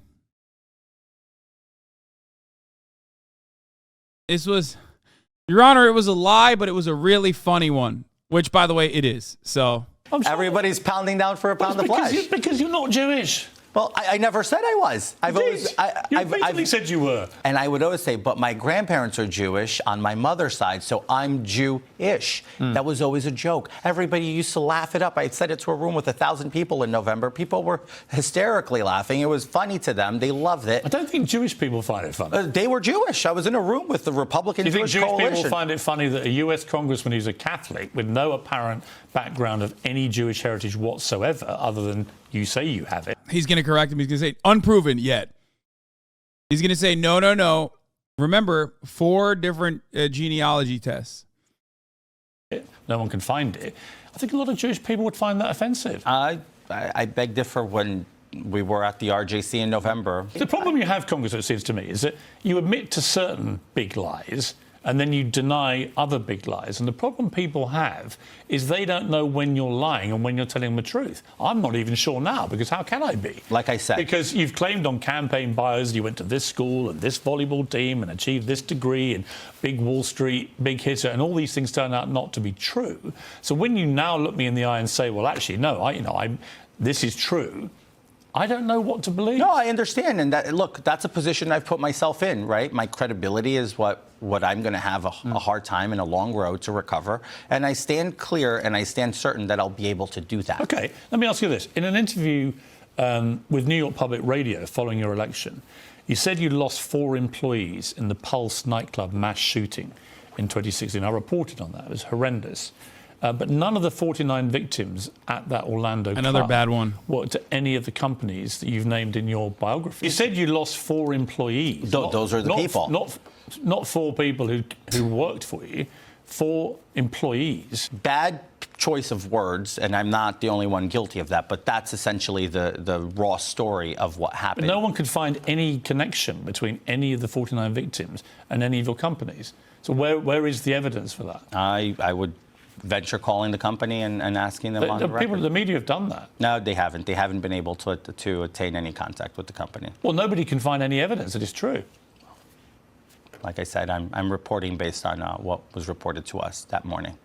Your Honor, it was a lie, but it was a really funny one, which, by the way, it is. So
everybody's pounding down for a pound of flesh.
Because you're not Jewish.
Well, I never said I was.
You said you were.
And I would always say, but my grandparents are Jewish on my mother's side, so I'm Jew-ish. That was always a joke. Everybody used to laugh it up. I said it to a room with 1,000 people in November. People were hysterically laughing. It was funny to them. They loved it.
I don't think Jewish people find it funny.
They were Jewish. I was in a room with the Republican Jewish Coalition.
Do you think Jewish people find it funny that a U.S. congressman who's a Catholic with no apparent background of any Jewish heritage whatsoever, other than you say you have it?
He's going to correct him. He's going to say, unproven yet. He's going to say, no, no, no. Remember, 4 different genealogy tests.
No one can find it. I think a lot of Jewish people would find that offensive.
I beg differ when we were at the RJC in November.
The problem you have, Congress, it seems to me, is that you admit to certain big lies and then you deny other big lies. And the problem people have is they don't know when you're lying and when you're telling the truth. I'm not even sure now, because how can I be?
Like I said.
Because you've claimed on campaign bios you went to this school and this volleyball team and achieved this degree and big Wall Street, big hitter, and all these things turn out not to be true. So when you now look me in the eye and say, well, actually, no, this is true, I don't know what to believe.
No, I understand. And look, that's a position I've put myself in, right? My credibility is what I'm going to have a hard time and a long road to recover. And I stand clear and I stand certain that I'll be able to do that.
Okay, let me ask you this. In an interview with New York Public Radio following your election, you said you lost 4 employees in the Pulse nightclub mass shooting in 2016. I reported on that. It was horrendous. But none of the 49 victims at that Orlando
Another
club
bad one.
worked at any of the companies that you've named in your biography. You said you lost 4 employees.
Those are the people.
Not 4 people who worked for you, 4 employees.
Bad choice of words, and I'm not the only one guilty of that, but that's essentially the raw story of what happened.
But no one could find any connection between any of the 49 victims and any of your companies. So where is the evidence for that?
I would venture calling the company and asking them on the record.
The media have done that.
No, they haven't. They haven't been able to attain any contact with the company.
Well, nobody can find any evidence that it's true.
Like I said, I'm reporting based on what was reported to us that morning.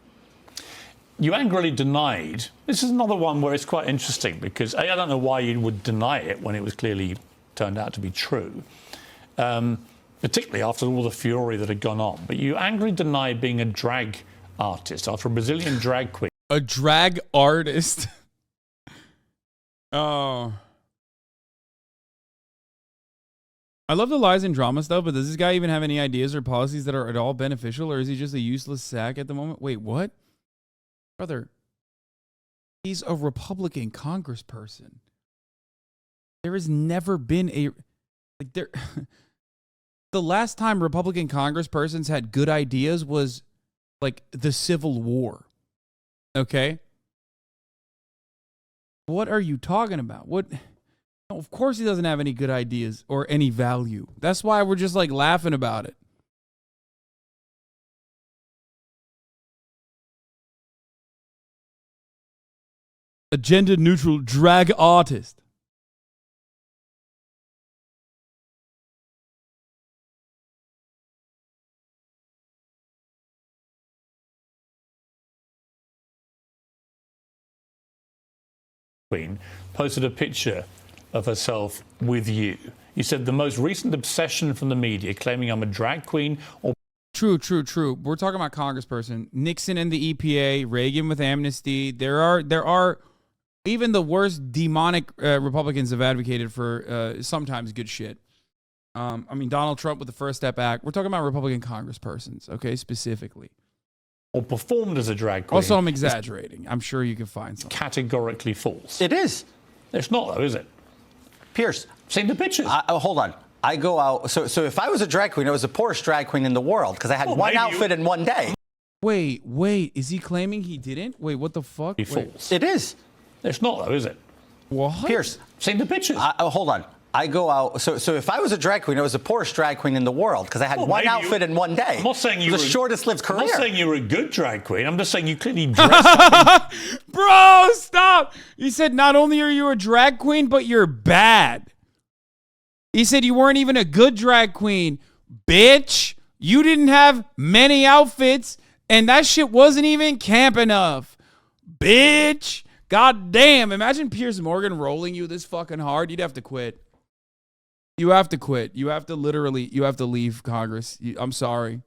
You angrily denied. This is another one where it's quite interesting because I don't know why you would deny it when it was clearly turned out to be true, particularly after all the fury that had gone on. But you angrily denied being a drag artist after a Brazilian drag queen.
A drag artist? Oh. I love the lies and drama stuff, but does this guy even have any ideas or policies that are at all beneficial, or is he just a useless sack at the moment? Wait, what? Brother, he's a Republican congressperson. There has never been the last time Republican congresspersons had good ideas was like the Civil War. Okay? What are you talking about? What? No, of course he doesn't have any good ideas or any value. That's why we're just like laughing about it. Agenda neutral drag artist.
Queen posted a picture of herself with you. You said the most recent obsession from the media claiming I'm a drag queen or...
True. We're talking about congressperson. Nixon and the EPA, Reagan with amnesty. There are even the worst demonic Republicans have advocated for sometimes good shit. I mean, Donald Trump with the First Step Act. We're talking about Republican congresspersons, okay, specifically.
Or performed as a drag queen.
Also, I'm exaggerating. I'm sure you can find something.
Categorically false.
It is.
It's not, though, is it?
Piers.
Seen the pictures.
Hold on. I go out. So if I was a drag queen, I was the poorest drag queen in the world because I had one outfit in one day.
Wait. Is he claiming he didn't? Wait, what the fuck?
False.
It is.
It's not, though, is it?
What?
Piers.
Seen the pictures.
Hold on. I go out. So if I was a drag queen, I was the poorest drag queen in the world because I had one outfit in one day.
I'm not saying you
were
the
shortest lived career.
I'm not saying you were a good drag queen. I'm just saying you clearly dressed.
Bro, stop. He said not only are you a drag queen, but you're bad. He said you weren't even a good drag queen. Bitch, you didn't have many outfits, and that shit wasn't even camp enough. Bitch. God damn. Imagine Piers Morgan rolling you this fucking hard. You'd have to quit. You have to quit. You have to leave Congress. I'm sorry.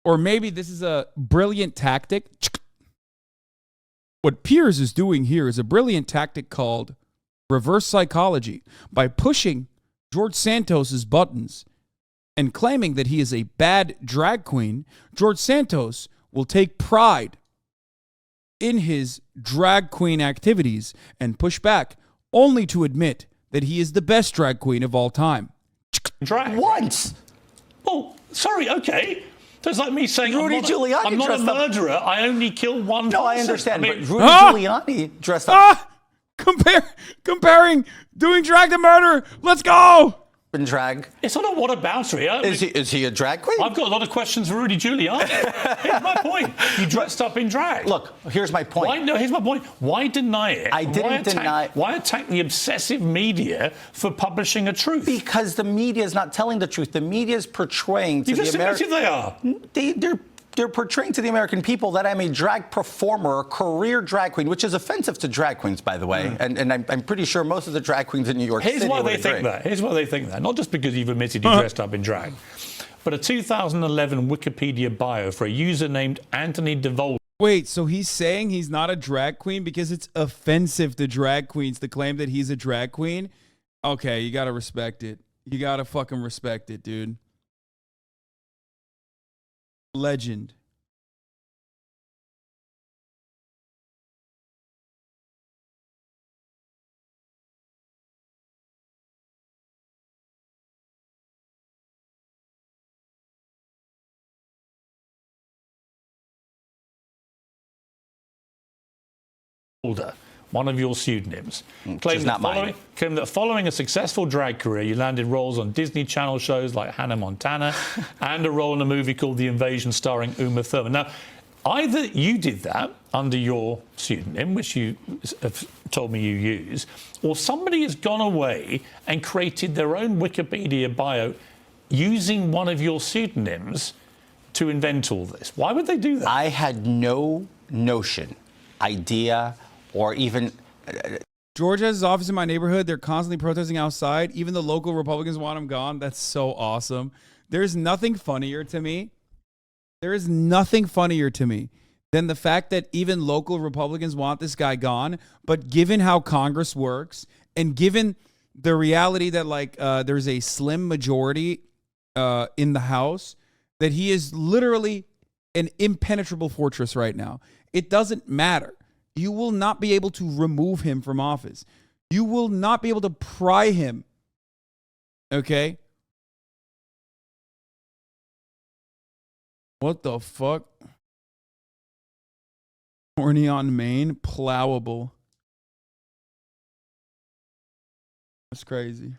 Or maybe this is a brilliant tactic. What Piers is doing here is a brilliant tactic called reverse psychology. By pushing George Santos's buttons and claiming that he is a bad drag queen, George Santos will take pride in his drag queen activities and push back, only to admit that he is the best drag queen of all time.
Drag.
Once.
Oh, sorry, okay. That's like me saying
Rudy Giuliani
I'm not a
dressed up-
murderer. I only kill one
No,
person.
I understand.
I mean,
but Rudy Giuliani dressed up
Comparing doing drag to murder. Let's go.
in drag.
it's not a whataboutery.
Is he a drag queen?
I've got a lot of questions for Rudy Giuliani. Here's my point. You dressed up in drag.
Look, here's my point.
Here's my point. Why deny it?
I didn't deny.
Why attack the obsessive media for publishing a truth?
Because the media is not telling the truth. The media is portraying to
You
the
just
American.
admitted they are.
They're portraying to the American people that I'm a drag performer, a career drag queen, which is offensive to drag queens, by the way. And I'm pretty sure most of the drag queens in New York
Here's
City
why
would
they think
agree.
that. Here's why they think that. Not just because you've admitted you dressed up in drag, but a 2011 Wikipedia bio for a user named Anthony DeVolder.
Wait, so he's saying he's not a drag queen because it's offensive to drag queens to claim that he's a drag queen? Okay, you gotta respect it. You gotta fucking respect it, dude. Legend.
One of your pseudonyms,
is not mine.
claimed that following a successful drag career, you landed roles on Disney Channel shows like Hannah Montana and a role in a movie called The Invasion starring Uma Thurman. Now, either you did that under your pseudonym, which you have told me you use, or somebody has gone away and created their own Wikipedia bio using one of your pseudonyms to invent all this. Why would they do that?
I had no notion, idea, or even.
George has his office in my neighborhood. They're constantly protesting outside. Even the local Republicans want him gone. That's so awesome. There's nothing funnier to me. There is nothing funnier to me than the fact that even local Republicans want this guy gone. But given how Congress works and given the reality that there's a slim majority in the House, that he is literally an impenetrable fortress right now. It doesn't matter. You will not be able to remove him from office. You will not be able to pry him. Okay? What the fuck? Horny on Maine, plowable. That's crazy.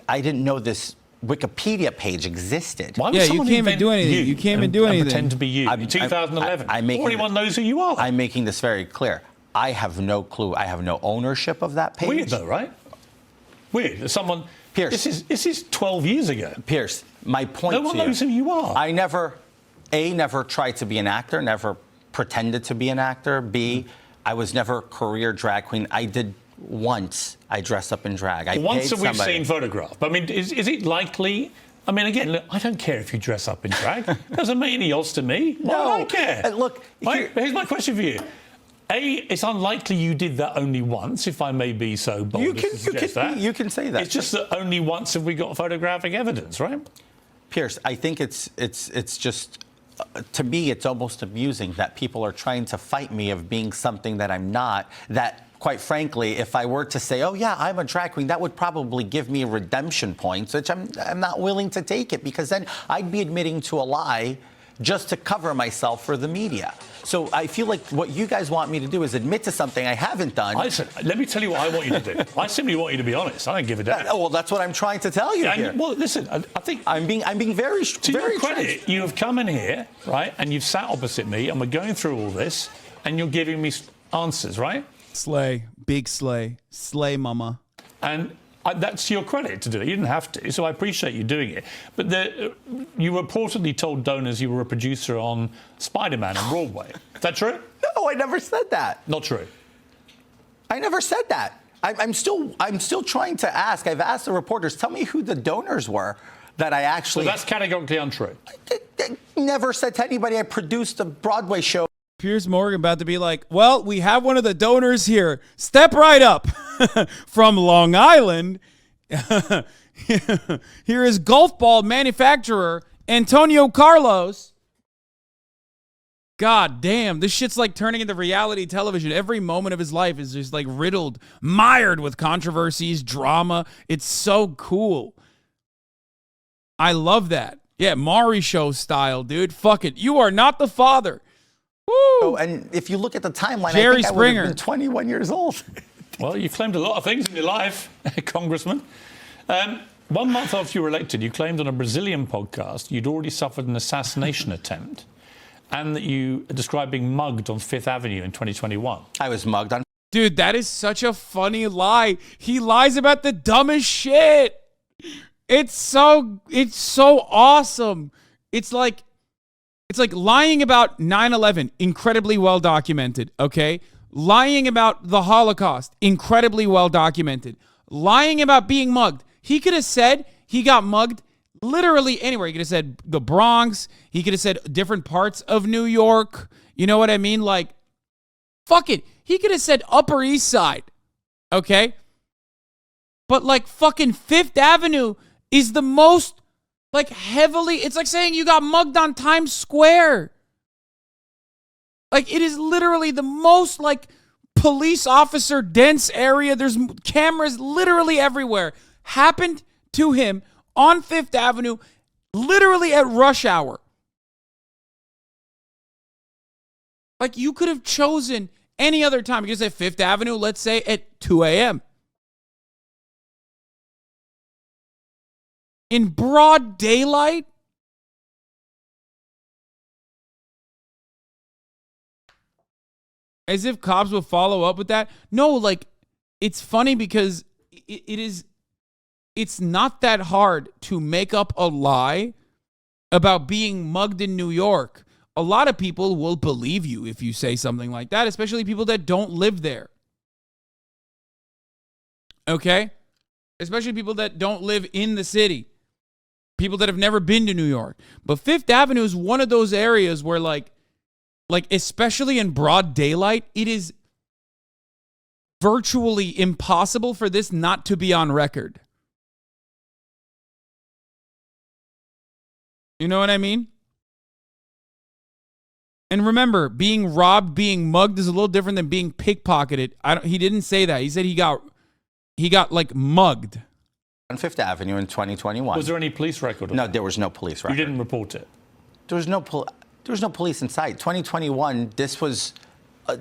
I didn't know this Wikipedia page existed.
Why would
Yeah, you
someone
can't even
invent
do anything. You can't even do
and
anything.
pretend to be you.
I'm-
In 2011,
I'm making
everyone
the-
knows who you are.
I'm making this very clear. I have no clue. I have no ownership of that page.
Weird though, right? Weird. There's someone.
Pierce.
This is 12 years ago.
Pierce, my point
No one
to you,
knows who you are.
I never tried to be an actor, never pretended to be an actor. B, I was never a career drag queen. I did once. I dressed up in drag. I
Once
paid
that we've
somebody.
seen photograph. I mean, is it likely? I mean, again, look, I don't care if you dress up in drag. Doesn't make any odds to me. Why would I care?
Look,
Here's my question for you. A, it's unlikely you did that only once, if I may be so bold
You
as
can-
to
you
suggest
can-
that.
you can say that.
It's just that only once have we got photographic evidence, right?
Pierce, I think it's just, to me, it's almost amusing that people are trying to fight me of being something that I'm not. That, quite frankly, if I were to say, oh yeah, I'm a drag queen, that would probably give me redemption points, which I'm not willing to take it, because then I'd be admitting to a lie just to cover myself for the media. So I feel like what you guys want me to do is admit to something I haven't done.
Listen, let me tell you what I want you to do. I simply want you to be honest. I don't give a damn.
Well, that's what I'm trying to tell you here.
Well, listen, I think
I'm being very
to
very
your credit, you have come in here, right, and you've sat opposite me, and we're going through all this, and you're giving me answers, right?
Slay. Big slay. Slay, mama.
And that's your credit to do it. You didn't have to, so I appreciate you doing it. But you reportedly told donors you were a producer on Spider-Man on Broadway. Is that true?
No, I never said that.
Not true.
I never said that. I'm still trying to ask. I've asked the reporters, tell me who the donors were that I actually.
So that's categorically untrue.
I never said to anybody I produced a Broadway show.
Piers Morgan about to be like, well, we have one of the donors here. Step right up. From Long Island. Here is golf ball manufacturer Antonio Carlos. God damn, this shit's like turning into reality television. Every moment of his life is just like riddled, mired with controversies, drama. It's so cool. I love that. Yeah, Maury Show style, dude. Fuck it. You are not the father. Woo!
Oh, and if you look at the timeline,
Jerry
I think
Springer.
I would have been 21 years old.
Well, you claimed a lot of things in your life, Congressman. 1 month after you were elected, you claimed on a Brazilian podcast you'd already suffered an assassination attempt and that you described being mugged on Fifth Avenue in 2021.
I was mugged on.
Dude, that is such a funny lie. He lies about the dumbest shit. It's so awesome. It's like lying about 9/11, incredibly well documented, okay? Lying about the Holocaust, incredibly well documented. Lying about being mugged. He could have said he got mugged literally anywhere. He could have said the Bronx. He could have said different parts of New York. You know what I mean? Like, fuck it. He could have said Upper East Side, okay? But like fucking Fifth Avenue is the most like heavily, it's like saying you got mugged on Times Square. Like it is literally the most like police officer dense area. There's cameras literally everywhere. Happened to him on Fifth Avenue, literally at rush hour. Like you could have chosen any other time. You could say Fifth Avenue, let's say at 2 a.m. In broad daylight? As if cops will follow up with that. No, like, it's funny because it's not that hard to make up a lie about being mugged in New York. A lot of people will believe you if you say something like that, especially people that don't live there. Okay? Especially people that don't live in the city. People that have never been to New York. But Fifth Avenue is one of those areas where like especially in broad daylight, it is virtually impossible for this not to be on record. You know what I mean? And remember, being robbed, being mugged is a little different than being pickpocketed. He didn't say that. He said he got like mugged.
On Fifth Avenue in 2021.
Was there any police record?
No, there was no police record.
You didn't report it?
There was no police in sight. 2021, this was a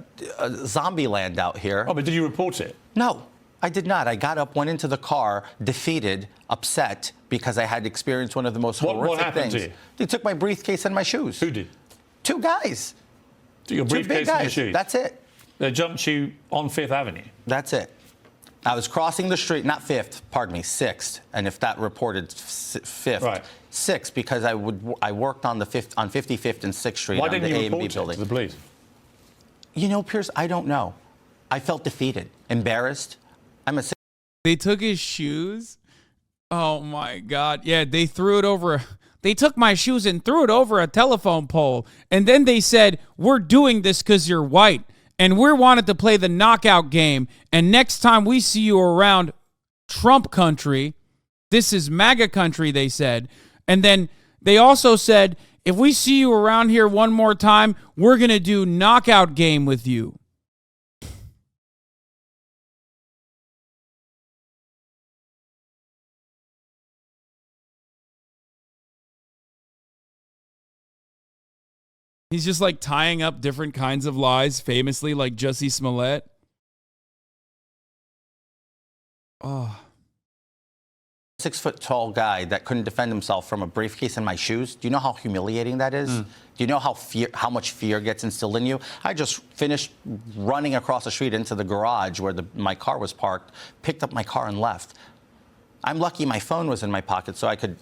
zombie land out here.
Oh, but did you report it?
No, I did not. I got up, went into the car, defeated, upset, because I had experienced one of the most horrific
what happened
things.
To you?
They took my briefcase and my shoes.
Who did?
2 guys.
Your briefcase and your shoes?
That's it.
They jumped you on Fifth Avenue?
That's it. I was crossing the street, not 5th, pardon me, 6th. And if that reported 5th,
right.
6th, because I worked on 55th and 6th Street
Why
on
didn't
the
you
A&B
report
building.
it to the police?
You know, Piers, I don't know. I felt defeated, embarrassed.
They took his shoes? Oh my God. Yeah, they threw it over. They took my shoes and threw it over a telephone pole. And then they said, we're doing this because you're white. And we wanted to play the knockout game. And next time we see you around Trump country, this is MAGA country, they said. And then they also said, if we see you around here one more time, we're going to do knockout game with you. He's just like tying up different kinds of lies, famously, like Jussie Smollett. Oh.
6-foot-tall guy that couldn't defend himself from a briefcase in my shoes. Do you know how humiliating that is? Do you know how much fear gets instilled in you? I just finished running across the street into the garage where my car was parked, picked up my car and left. I'm lucky my phone was in my pocket so I could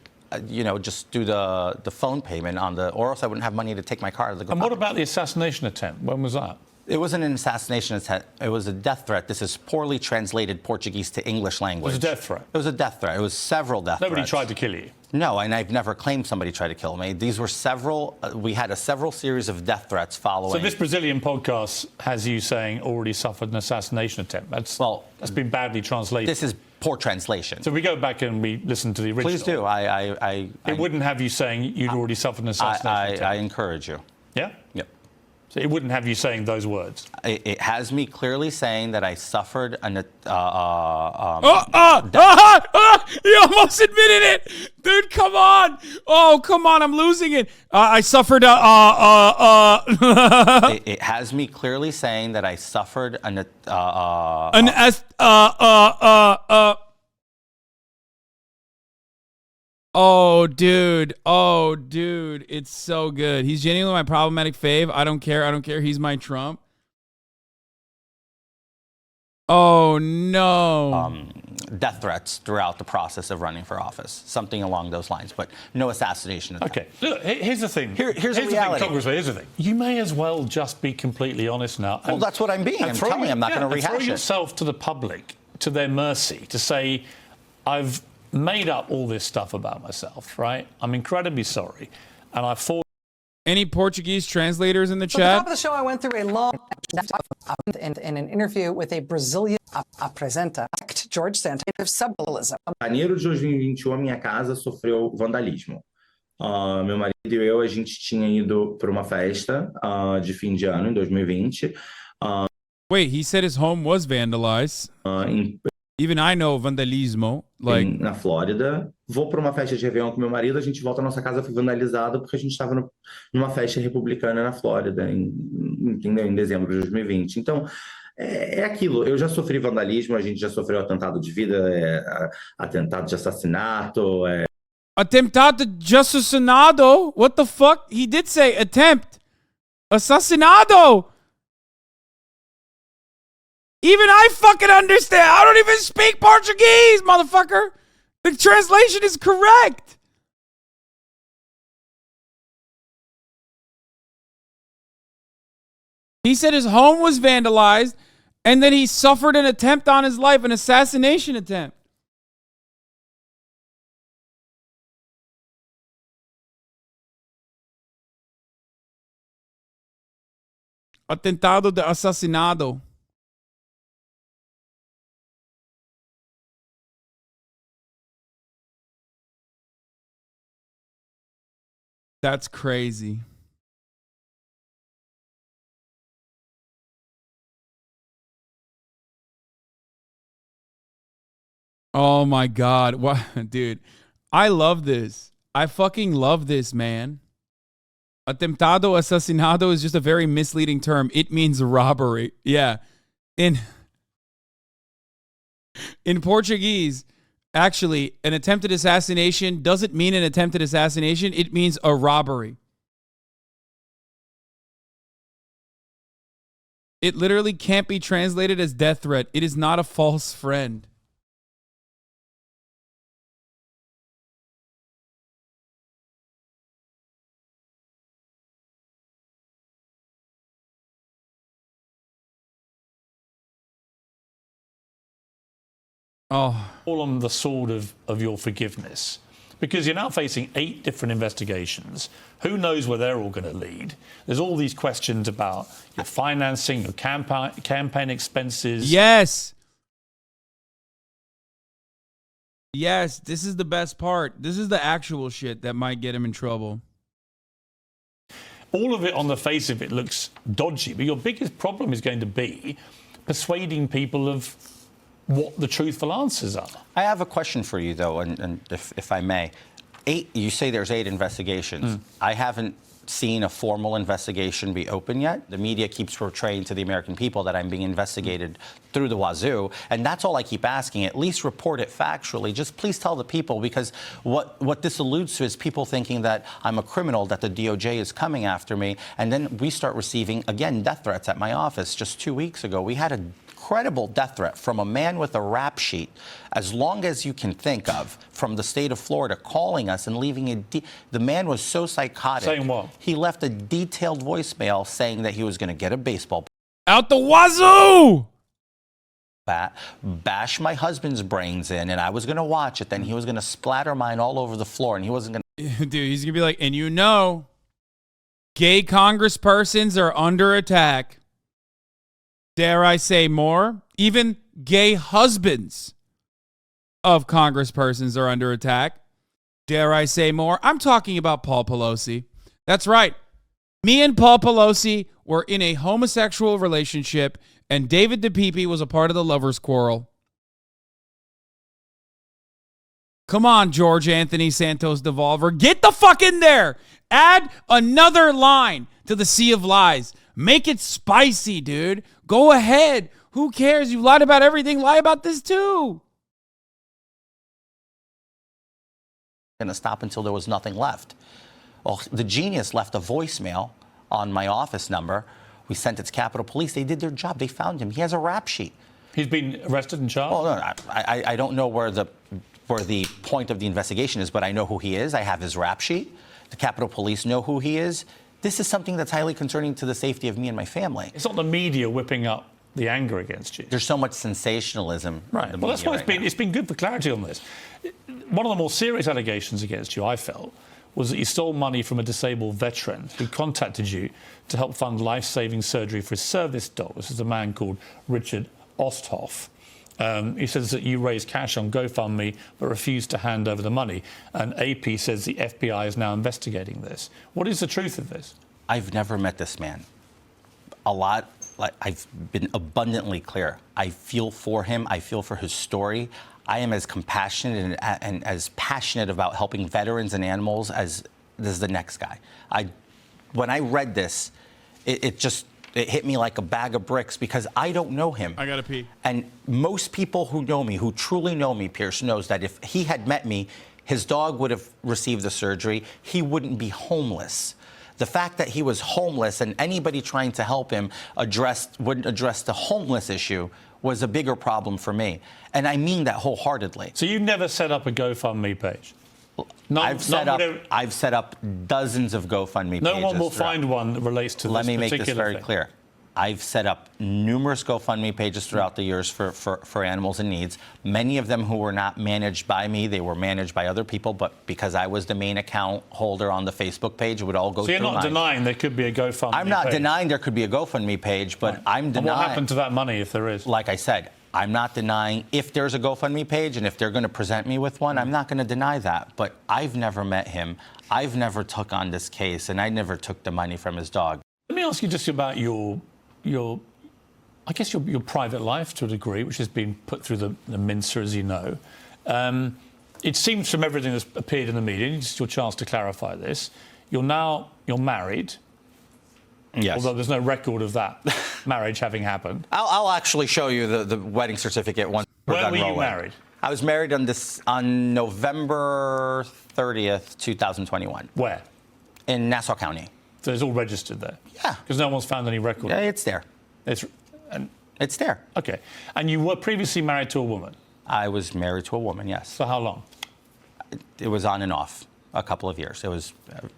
just do the phone payment or else I wouldn't have money to take my car to the garage.
And what about the assassination attempt? When was that?
It wasn't an assassination attempt. It was a death threat. This is poorly translated Portuguese to English language.
It was a death threat?
It was a death threat. It was several death threats.
Nobody tried to kill you?
No, and I've never claimed somebody tried to kill me. These were several, we had several series of death threats following.
So this Brazilian podcast has you saying already suffered an assassination attempt. That's been badly translated.
This is poor translation.
So we go back and we listen to the original.
Please do.
It wouldn't have you saying you'd already suffered an assassination attempt.
I encourage you.
Yeah?
Yep.
So it wouldn't have you saying those words.
It has me clearly saying that I suffered an.
He almost admitted it, dude. Come on. Oh, come on. I'm losing it. I suffered
It has me clearly saying that I suffered an.
Oh, dude. Oh, dude. It's so good. He's genuinely my problematic fave. I don't care. I don't care. He's my Trump. Oh, no.
Death threats throughout the process of running for office, something along those lines, but no assassination attempt.
Okay, look, here's the thing.
Here's the
thing,
reality.
Congressman, here's the thing. You may as well just be completely honest now.
Well, that's what I'm being. I'm telling you, I'm not going to rehash
throw
it.
yourself to the public, to their mercy, to say, I've made up all this stuff about myself, right? I'm incredibly sorry. And I thought.
Any Portuguese translators in the
At the
chat?
top of the show, I went through a long in an interview with a Brazilian apresenta, George Santos, of sublingualism.
Em janeiro de 2021, a minha casa sofreu vandalismo. Meu marido e eu, a gente tinha ido para uma festa de fim de ano, em 2020.
Wait, he said his home was vandalized. Even I know vandalismo. Like,
na Flórida. Vou para uma festa de Réveillon com meu marido, a gente volta, a nossa casa foi vandalizada porque a gente estava numa festa republicana na Flórida, em dezembro de 2020. Então, é aquilo. Eu já sofri vandalismo, a gente já sofreu atentado de vida, atentado de assassinato.
Atentado de assassinato? What the fuck? He did say attempt. Assassinado! Even I fucking understand. I don't even speak Portuguese, motherfucker. The translation is correct. He said his home was vandalized, and then he suffered an attempt on his life, an assassination attempt. Atentado de assassinato. That's crazy. Oh my God. What, dude, I love this. I fucking love this, man. Atentado assasinado is just a very misleading term. It means robbery. Yeah. In Portuguese, actually, an attempted assassination doesn't mean an attempted assassination. It means a robbery. It literally can't be translated as death threat. It is not a false friend. Oh.
All on the sword of your forgiveness. Because you're now facing 8 different investigations. Who knows where they're all going to lead? There's all these questions about your financing, your campaign expenses.
Yes. Yes, this is the best part. This is the actual shit that might get him in trouble.
All of it on the face of it looks dodgy, but your biggest problem is going to be persuading people of what the truthful answers are.
I have a question for you, though, and if I may. 8, you say there's 8 investigations. I haven't seen a formal investigation be open yet. The media keeps portraying to the American people that I'm being investigated through the wazoo, and that's all I keep asking. At least report it factually. Just please tell the people, because what this alludes to is people thinking that I'm a criminal, that the DOJ is coming after me, and then we start receiving, again, death threats at my office. Just 2 weeks ago, we had a credible death threat from a man with a rap sheet, as long as you can think of, from the state of Florida, calling us and leaving the man was so psychotic.
Saying what?
He left a detailed voicemail saying that he was going to get a baseball
Out the wazoo!
bat, bash my husband's brains in, and I was going to watch it. Then he was going to splatter mine all over the floor, and he wasn't going
to. Dude, he's going to be like, and you know, gay congresspersons are under attack. Dare I say more? Even gay husbands of congresspersons are under attack. Dare I say more? I'm talking about Paul Pelosi. That's right. Me and Paul Pelosi were in a homosexual relationship, and David DePipe was a part of the lovers' quarrel. Come on, George Anthony Santos Devolver. Get the fuck in there. Add another line to the sea of lies. Make it spicy, dude. Go ahead. Who cares? You lied about everything. Lie about this too.
Going to stop until there was nothing left. Well, the genius left a voicemail on my office number. We sent it to Capitol Police. They did their job. They found him. He has a rap sheet.
He's been arrested and charged?
Well, no, I don't know where the point of the investigation is, but I know who he is. I have his rap sheet. The Capitol Police know who he is. This is something that's highly concerning to the safety of me and my family.
It's not the media whipping up the anger against you.
There's so much sensationalism.
Right. Well, that's why it's been good for clarity on this. One of the more serious allegations against you, I felt, was that you stole money from a disabled veteran who contacted you to help fund life-saving surgery for his service dog. This is a man called Richard Osthoff. He says that you raised cash on GoFundMe but refused to hand over the money. And AP says the FBI is now investigating this. What is the truth of this?
I've never met this man. I've been abundantly clear. I feel for him. I feel for his story. I am as compassionate and as passionate about helping veterans and animals as the next guy. When I read this, it hit me like a bag of bricks because I don't know him.
I gotta pee.
And most people who know me, who truly know me, Pierce, knows that if he had met me, his dog would have received the surgery. He wouldn't be homeless. The fact that he was homeless and anybody trying to help him wouldn't address the homeless issue was a bigger problem for me. And I mean that wholeheartedly.
So you never set up a GoFundMe page?
I've set up dozens of GoFundMe pages.
No one will find one that relates to this particular thing.
Let me make this very clear. I've set up numerous GoFundMe pages throughout the years for animals in needs. Many of them who were not managed by me, they were managed by other people, but because I was the main account holder on the Facebook page, it would all go through mine. So you're not
denying there could be a GoFundMe page?
I'm not denying there could be a GoFundMe page, but I'm denying...
And what happened to that money if there is?
Like I said, I'm not denying if there's a GoFundMe page and if they're going to present me with one, I'm not going to deny that. But I've never met him. I've never took on this case, and I never took the money from his dog.
Let me ask you just about your private life to a degree, which has been put through the mincer, as you know. It seems from everything that's appeared in the media, and it's your chance to clarify this, you're married.
Yes.
Although there's no record of that marriage having happened.
I'll actually show you the wedding certificate once we're done rolling.
When were you married?
I was married on November 30th, 2021.
Where?
In Nassau County.
So it's all registered there?
Yeah.
Because no one's found any record?
Yeah, it's there. It's there.
Okay. And you were previously married to a woman?
I was married to a woman, yes.
For how long?
It was on and off, a couple of years. It was a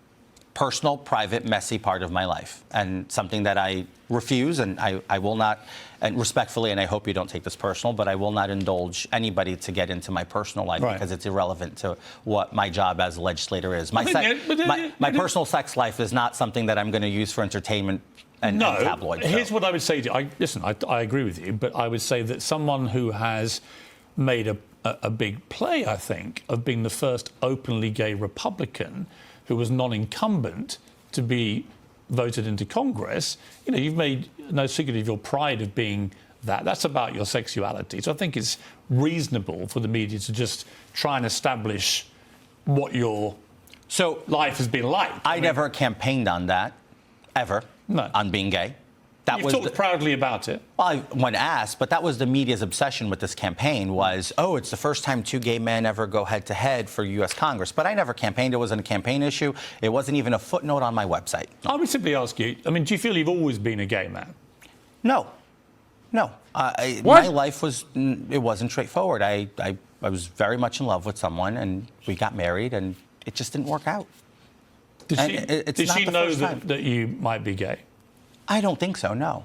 personal, private, messy part of my life, and something that I refuse, and I will not, and respectfully, and I hope you don't take this personal, but I will not indulge anybody to get into my personal life because it's irrelevant to what my job as a legislator is. My personal sex life is not something that I'm going to use for entertainment and tabloid.
Here's what I would say to you. I agree with you, but I would say that someone who has made a big play, I think, of being the first openly gay Republican who was non-incumbent to be voted into Congress, you've made no secret of your pride of being that. That's about your sexuality. So I think it's reasonable for the media to just try and establish what your life has been like.
I never campaigned on that, ever, on being gay.
You've talked proudly about it.
Well, when asked, but that was the media's obsession with this campaign was, it's the first time two gay men ever go head-to-head for U.S. Congress. But I never campaigned. It wasn't a campaign issue. It wasn't even a footnote on my website.
I would simply ask you, do you feel you've always been a gay man?
No. My life wasn't straightforward. I was very much in love with someone, and we got married, and it just didn't work out.
Did she know that you might be gay?
I don't think so, no.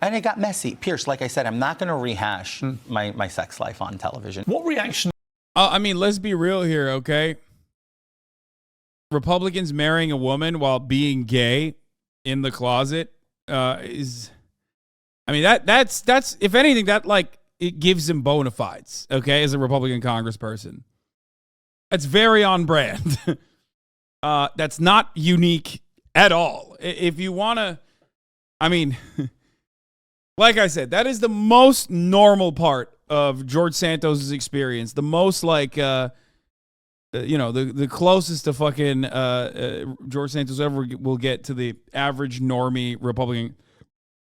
And it got messy. Pierce, like I said, I'm not going to rehash my sex life on television.
What reaction?
Let's be real here, okay? Republicans marrying a woman while being gay in the closet that's if anything, that it gives him bona fides, okay, as a Republican congressperson. That's very on brand. That's not unique at all. If you want to, I mean, like I said, that is the most normal part of George Santos' experience. The most like, the closest to fucking George Santos ever will get to the average normie Republican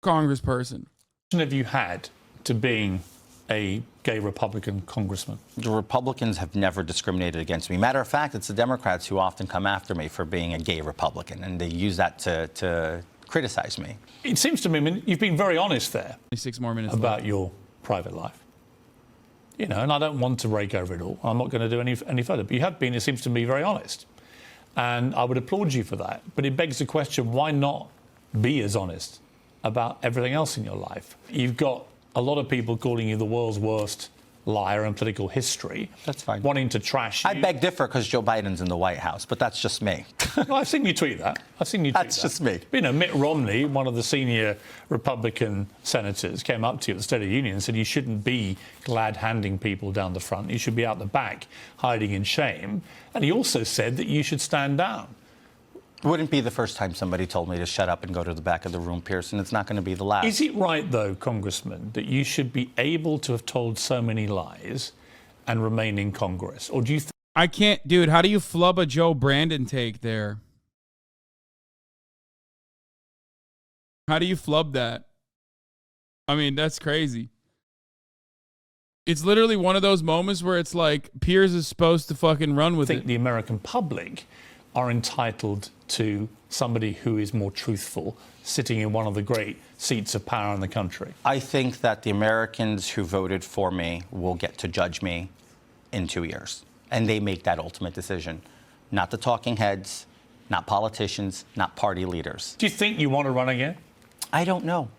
congressperson.
Have you had to being a gay Republican congressman?
The Republicans have never discriminated against me. Matter of fact, it's the Democrats who often come after me for being a gay Republican, and they use that to criticize me.
It seems to me, I mean, you've been very honest there
6 more minutes
about
left.
your private life. You know, and I don't want to rake over it all. I'm not going to do any further. But you have been, it seems to me, very honest. And I would applaud you for that. But it begs the question, why not be as honest about everything else in your life? You've got a lot of people calling you the world's worst liar in political history.
That's fine.
Wanting to trash you.
I beg differ because Joe Biden's in the White House, but that's just me.
Well, I've seen you tweet that.
That's just me.
You know, Mitt Romney, one of the senior Republican senators, came up to you at the State of the Union and said you shouldn't be glad-handing people down the front. You should be out the back, hiding in shame. And he also said that you should stand down.
Wouldn't be the first time somebody told me to shut up and go to the back of the room, Pearson. It's not going to be the last.
Is it right, though, Congressman, that you should be able to have told so many lies and remain in Congress? Or do you think...
I can't, dude, how do you flub a Joe Brandon take there? How do you flub that? I mean, that's crazy. It's literally one of those moments where it's like Piers is supposed to fucking run with it.
The American public are entitled to somebody who is more truthful sitting in one of the great seats of power in the country?
I think that the Americans who voted for me will get to judge me in 2 years. And they make that ultimate decision. Not the talking heads, not politicians, not party leaders.
Do you think you want to run again?
I don't know.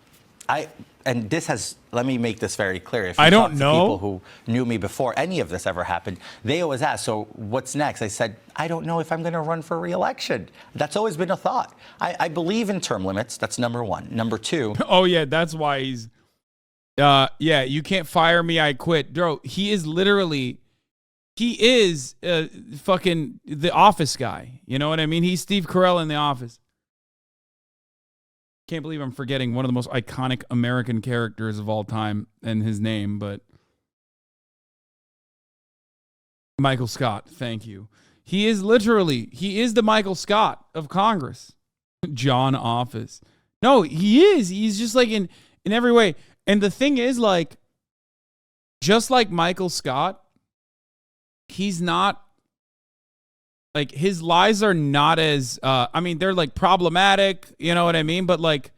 And this has, let me make this very clear. If you
I
talk
don't
to
know.
people who knew me before any of this ever happened, they always ask, so what's next? I said, I don't know if I'm going to run for re-election. That's always been a thought. I believe in term limits. That's number one. Number two.
Oh, yeah, that's why he's, yeah, you can't fire me, I quit. Bro, he is fucking the Office guy. You know what I mean? He's Steve Carell in The Office. Can't believe I'm forgetting one of the most iconic American characters of all time and his name, but Michael Scott, thank you. He is the Michael Scott of Congress. John Office. No, he is. He's just like in every way. And the thing is, like, just like Michael Scott, he's not, like, his lies are not as, I mean, they're, like, problematic, you know what I mean? But, like,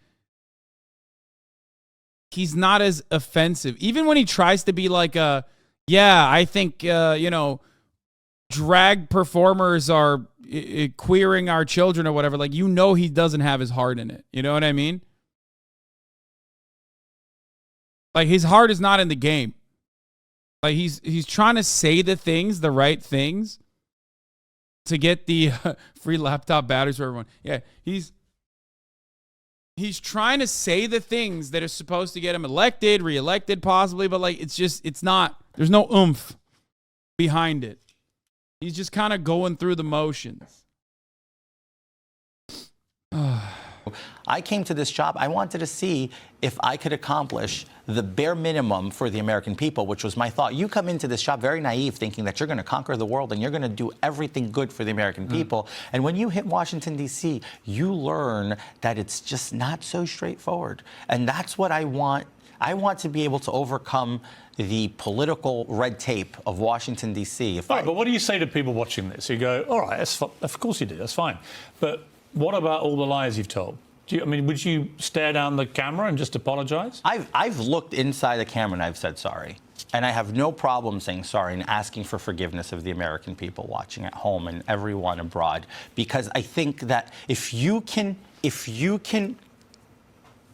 he's not as offensive. Even when he tries to be like, yeah, I think, drag performers are queering our children or whatever. Like, you know he doesn't have his heart in it. You know what I mean? Like, his heart is not in the game. Like, he's trying to say the right things, to get the free laptop batteries for everyone. Yeah, he's trying to say the things that are supposed to get him elected, reelected possibly, but like it's not, there's no oomph behind it. He's just kind of going through the motions.
I came to this job, I wanted to see if I could accomplish the bare minimum for the American people, which was my thought. You come into this job very naive, thinking that you're going to conquer the world and you're going to do everything good for the American people. And when you hit Washington, D.C., you learn that it's just not so straightforward. And that's what I want. I want to be able to overcome the political red tape of Washington, D.C.
Right, but what do you say to people watching this? You go, all right, of course you do, that's fine. But what about all the lies you've told? Would you stare down the camera and just apologize?
I've looked inside the camera and I've said sorry. And I have no problem saying sorry and asking for forgiveness of the American people watching at home and everyone abroad. Because I think that if you can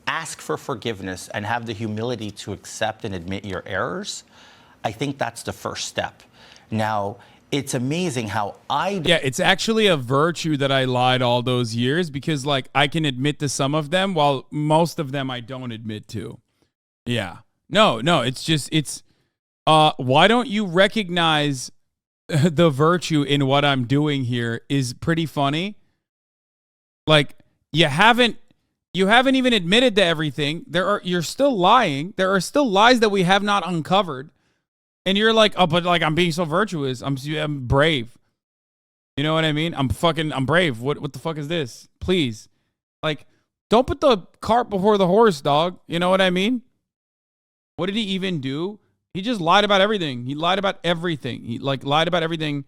ask for forgiveness and have the humility to accept and admit your errors, I think that's the first step. Now, it's amazing how Yeah,
it's actually a virtue that I lied all those years, because, like, I can admit to some of them while most of them I don't admit to. Yeah. No, it's why don't you recognize the virtue in what I'm doing here is pretty funny. Like, you haven't even admitted to everything. You're still lying. There are still lies that we have not uncovered. And you're like, oh, but like I'm being so virtuous. I'm brave. You know what I mean? I'm brave. What the fuck is this? Please. Like, don't put the cart before the horse, dog. You know what I mean? What did he even do? He just lied about everything. He lied about everything. He lied about everything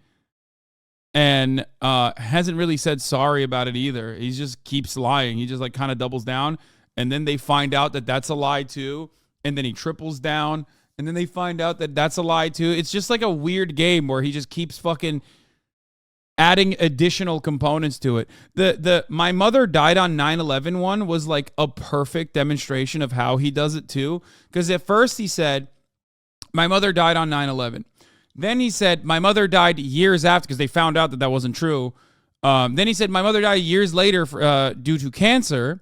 and hasn't really said sorry about it either. He just keeps lying. He just like kind of doubles down, and then they find out that that's a lie too, and then he triples down, and then they find out that that's a lie too. It's just like a weird game where he just keeps fucking adding additional components to it. The my mother died on 9/11 one was like a perfect demonstration of how he does it too, because at first he said my mother died on 9/11. Then he said, my mother died years after, because they found out that that wasn't true. Then he said, my mother died years later due to cancer,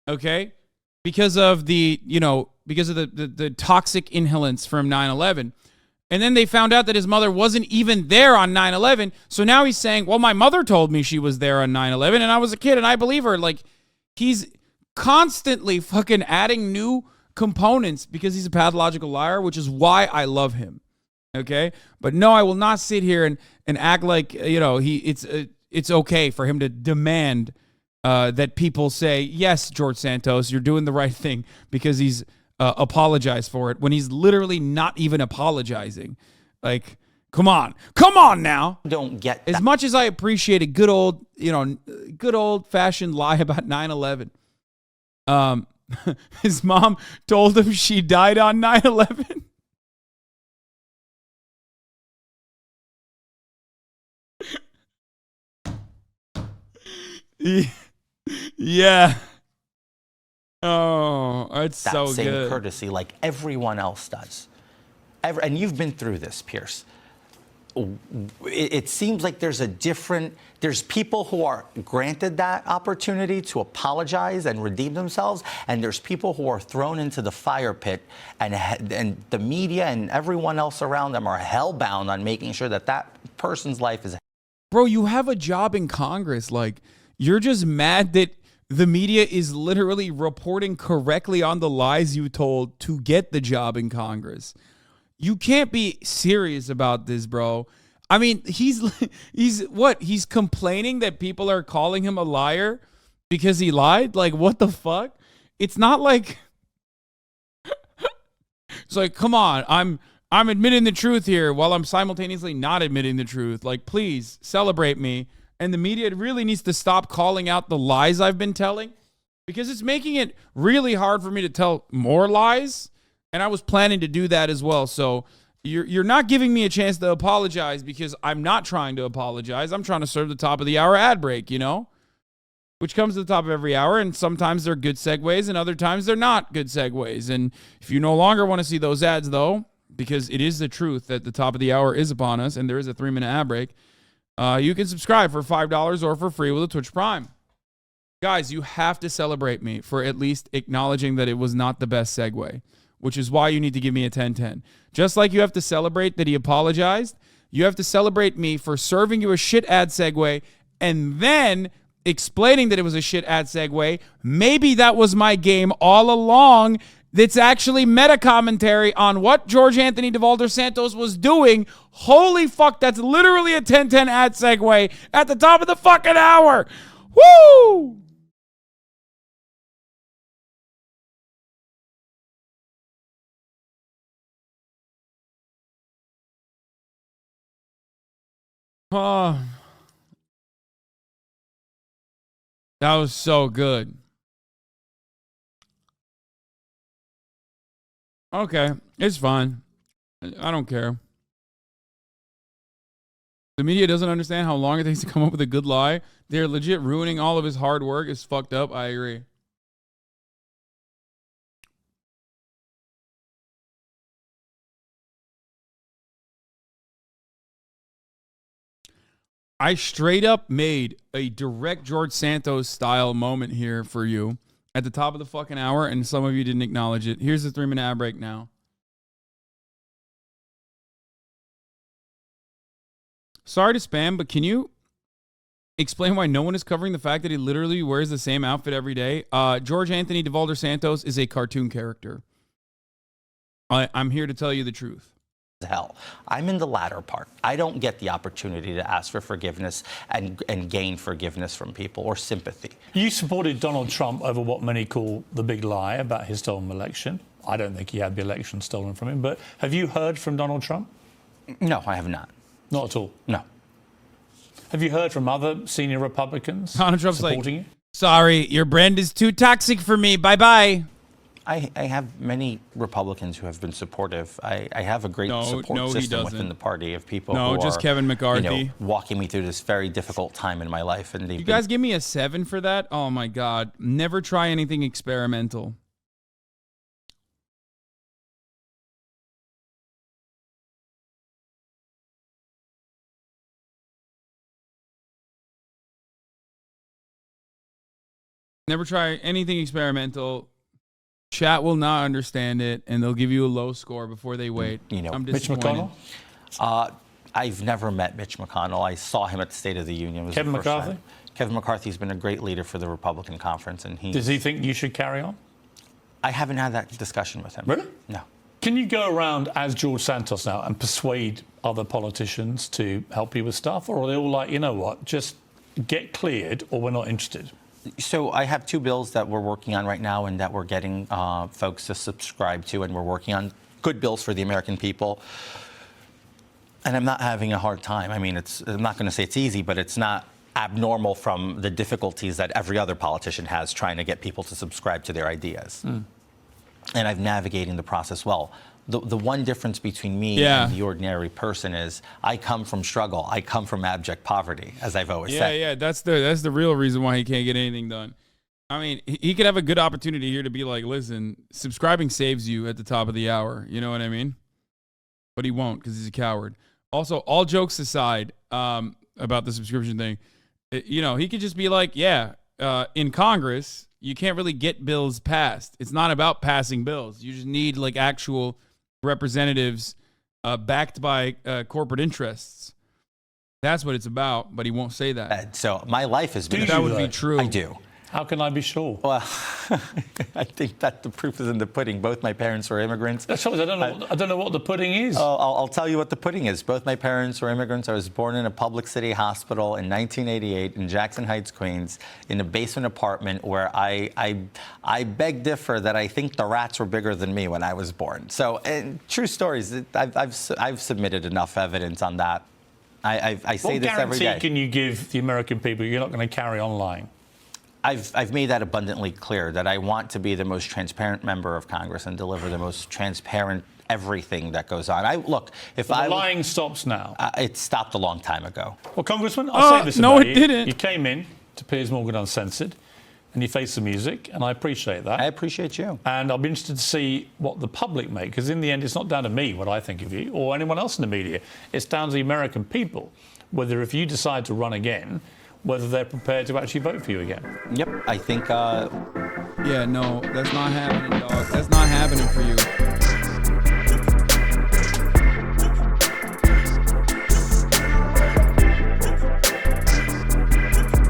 okay? Because of the toxic inhalants from 9/11. And then they found out that his mother wasn't even there on 9/11. So now he's saying, well, my mother told me she was there on 9/11, and I was a kid, and I believe her. Like, he's constantly fucking adding new components because he's a pathological liar, which is why I love him. Okay, but no, I will not sit here and act like it's okay for him to demand that people say, yes, George Santos, you're doing the right thing, because he's apologized for it when he's literally not even apologizing. Like, come on now.
Don't get that.
As much as I appreciate a good old fashioned lie about 9/11. His mom told him she died on 9/11. Yeah. Oh, it's
that
so
same
good.
courtesy like everyone else does. And you've been through this, Piers. It seems like there's people who are granted that opportunity to apologize and redeem themselves, and there's people who are thrown into the fire pit, and the media and everyone else around them are hellbound on making sure that person's life is.
Bro, you have a job in Congress. Like, you're just mad that the media is literally reporting correctly on the lies you told to get the job in Congress. You can't be serious about this, bro. I mean, he's complaining that people are calling him a liar because he lied? Like, what the fuck? It's not like it's like, come on, I'm admitting the truth here while I'm simultaneously not admitting the truth. Like, please celebrate me. And the media really needs to stop calling out the lies I've been telling, because it's making it really hard for me to tell more lies. And I was planning to do that as well. So you're not giving me a chance to apologize, because I'm not trying to apologize. I'm trying to serve the top of the hour ad break, which comes to the top of every hour. And sometimes they're good segues and other times they're not good segues. And if you no longer want to see those ads, though, because it is the truth that the top of the hour is upon us and there is a 3-minute ad break, you can subscribe for $5 or for free with a Twitch Prime. Guys, you have to celebrate me for at least acknowledging that it was not the best segue, which is why you need to give me a 10-10. Just like you have to celebrate that he apologized, you have to celebrate me for serving you a shit ad segue and then explaining that it was a shit ad segue. Maybe that was my game all along. That's actually meta commentary on what George Anthony DeVolder Santos was doing. Holy fuck, that's literally a 10-10 ad segue at the top of the fucking hour. Woo! Oh, that was so good. Okay, it's fine. I don't care. The media doesn't understand how long it takes to come up with a good lie. They're legit ruining all of his hard work. It's fucked up. I agree. I straight up made a direct George Santos style moment here for you at the top of the fucking hour, and some of you didn't acknowledge it. Here's the 3-minute ad break now. Sorry to spam, but can you explain why no one is covering the fact that he literally wears the same outfit every day? George Anthony DeVolder Santos is a cartoon character. I'm here to tell you the truth.
Hell, I'm in the latter part. I don't get the opportunity to ask for forgiveness and gain forgiveness from people or sympathy.
You supported Donald Trump over what many call the big lie about his stolen election. I don't think he had the election stolen from him, but have you heard from Donald Trump?
No, I have not.
Not at all?
No.
Have you heard from other senior Republicans
Donald Trump's
supporting you?
Sorry, your brand is too toxic for me. Bye-bye.
I have many Republicans who have been supportive. I have a great support system within the party of people who
just
are,
Kevin McCarthy.
walking me through this very difficult time in my life. And
you guys give me a 7 for that? Oh, my God. Never try anything experimental. Never try anything experimental. Chat will not understand it, and they'll give you a low score before they wait. I'm
Mitch
disappointed.
McConnell?
I've never met Mitch McConnell. I saw him at the State of the Union. It was
Kevin
the first
McCarthy?
time. Kevin McCarthy's been a great leader for the Republican conference, and
Does he think you should carry on?
I haven't had that discussion with him.
Really?
No.
Can you go around as George Santos now and persuade other politicians to help you with stuff, or are they all like, you know what, just get cleared, or we're not interested?
So I have 2 bills that we're working on right now and that we're getting folks to subscribe to, and we're working on good bills for the American people. And I'm not having a hard time. I mean, I'm not going to say it's easy, but it's not abnormal from the difficulties that every other politician has trying to get people to subscribe to their ideas. And I'm navigating the process well. The one difference between me and the ordinary person is I come from struggle. I come from abject poverty, as I've always said.
Yeah, that's the real reason why he can't get anything done. I mean, he could have a good opportunity here to be like, listen, subscribing saves you at the top of the hour. You know what I mean? But he won't because he's a coward. Also, all jokes aside about the subscription thing, he could just be like, in Congress, you can't really get bills passed. It's not about passing bills. You just need like actual representatives backed by corporate interests. That's what it's about, but he won't say that.
So my life has been...
That would be true.
I do.
How can I be sure?
Well, I think that the proof is in the pudding. Both my parents were immigrants.
I don't know what the pudding is.
I'll tell you what the pudding is. Both my parents were immigrants. I was born in a public city hospital in 1988 in Jackson Heights, Queens, in a basement apartment where I beg differ that I think the rats were bigger than me when I was born. So, true stories. I've submitted enough evidence on that. I say this every day.
What guarantee can you give the American people you're not going to carry on lying?
I've made that abundantly clear that I want to be the most transparent member of Congress and deliver the most transparent everything that goes on.
The lying stops now.
It stopped a long time ago.
Well, Congressman, I'll say this about you.
No, it didn't.
You came in to Piers Morgan Uncensored, and you faced the music, and I appreciate that.
I appreciate you.
And I'll be interested to see what the public make, because in the end, it's not down to me what I think of you or anyone else in the media. It's down to the American people, whether if you decide to run again, whether they're prepared to actually vote for you again.
Yep, I think...
Yeah, no, that's not happening, dog. That's not happening for you.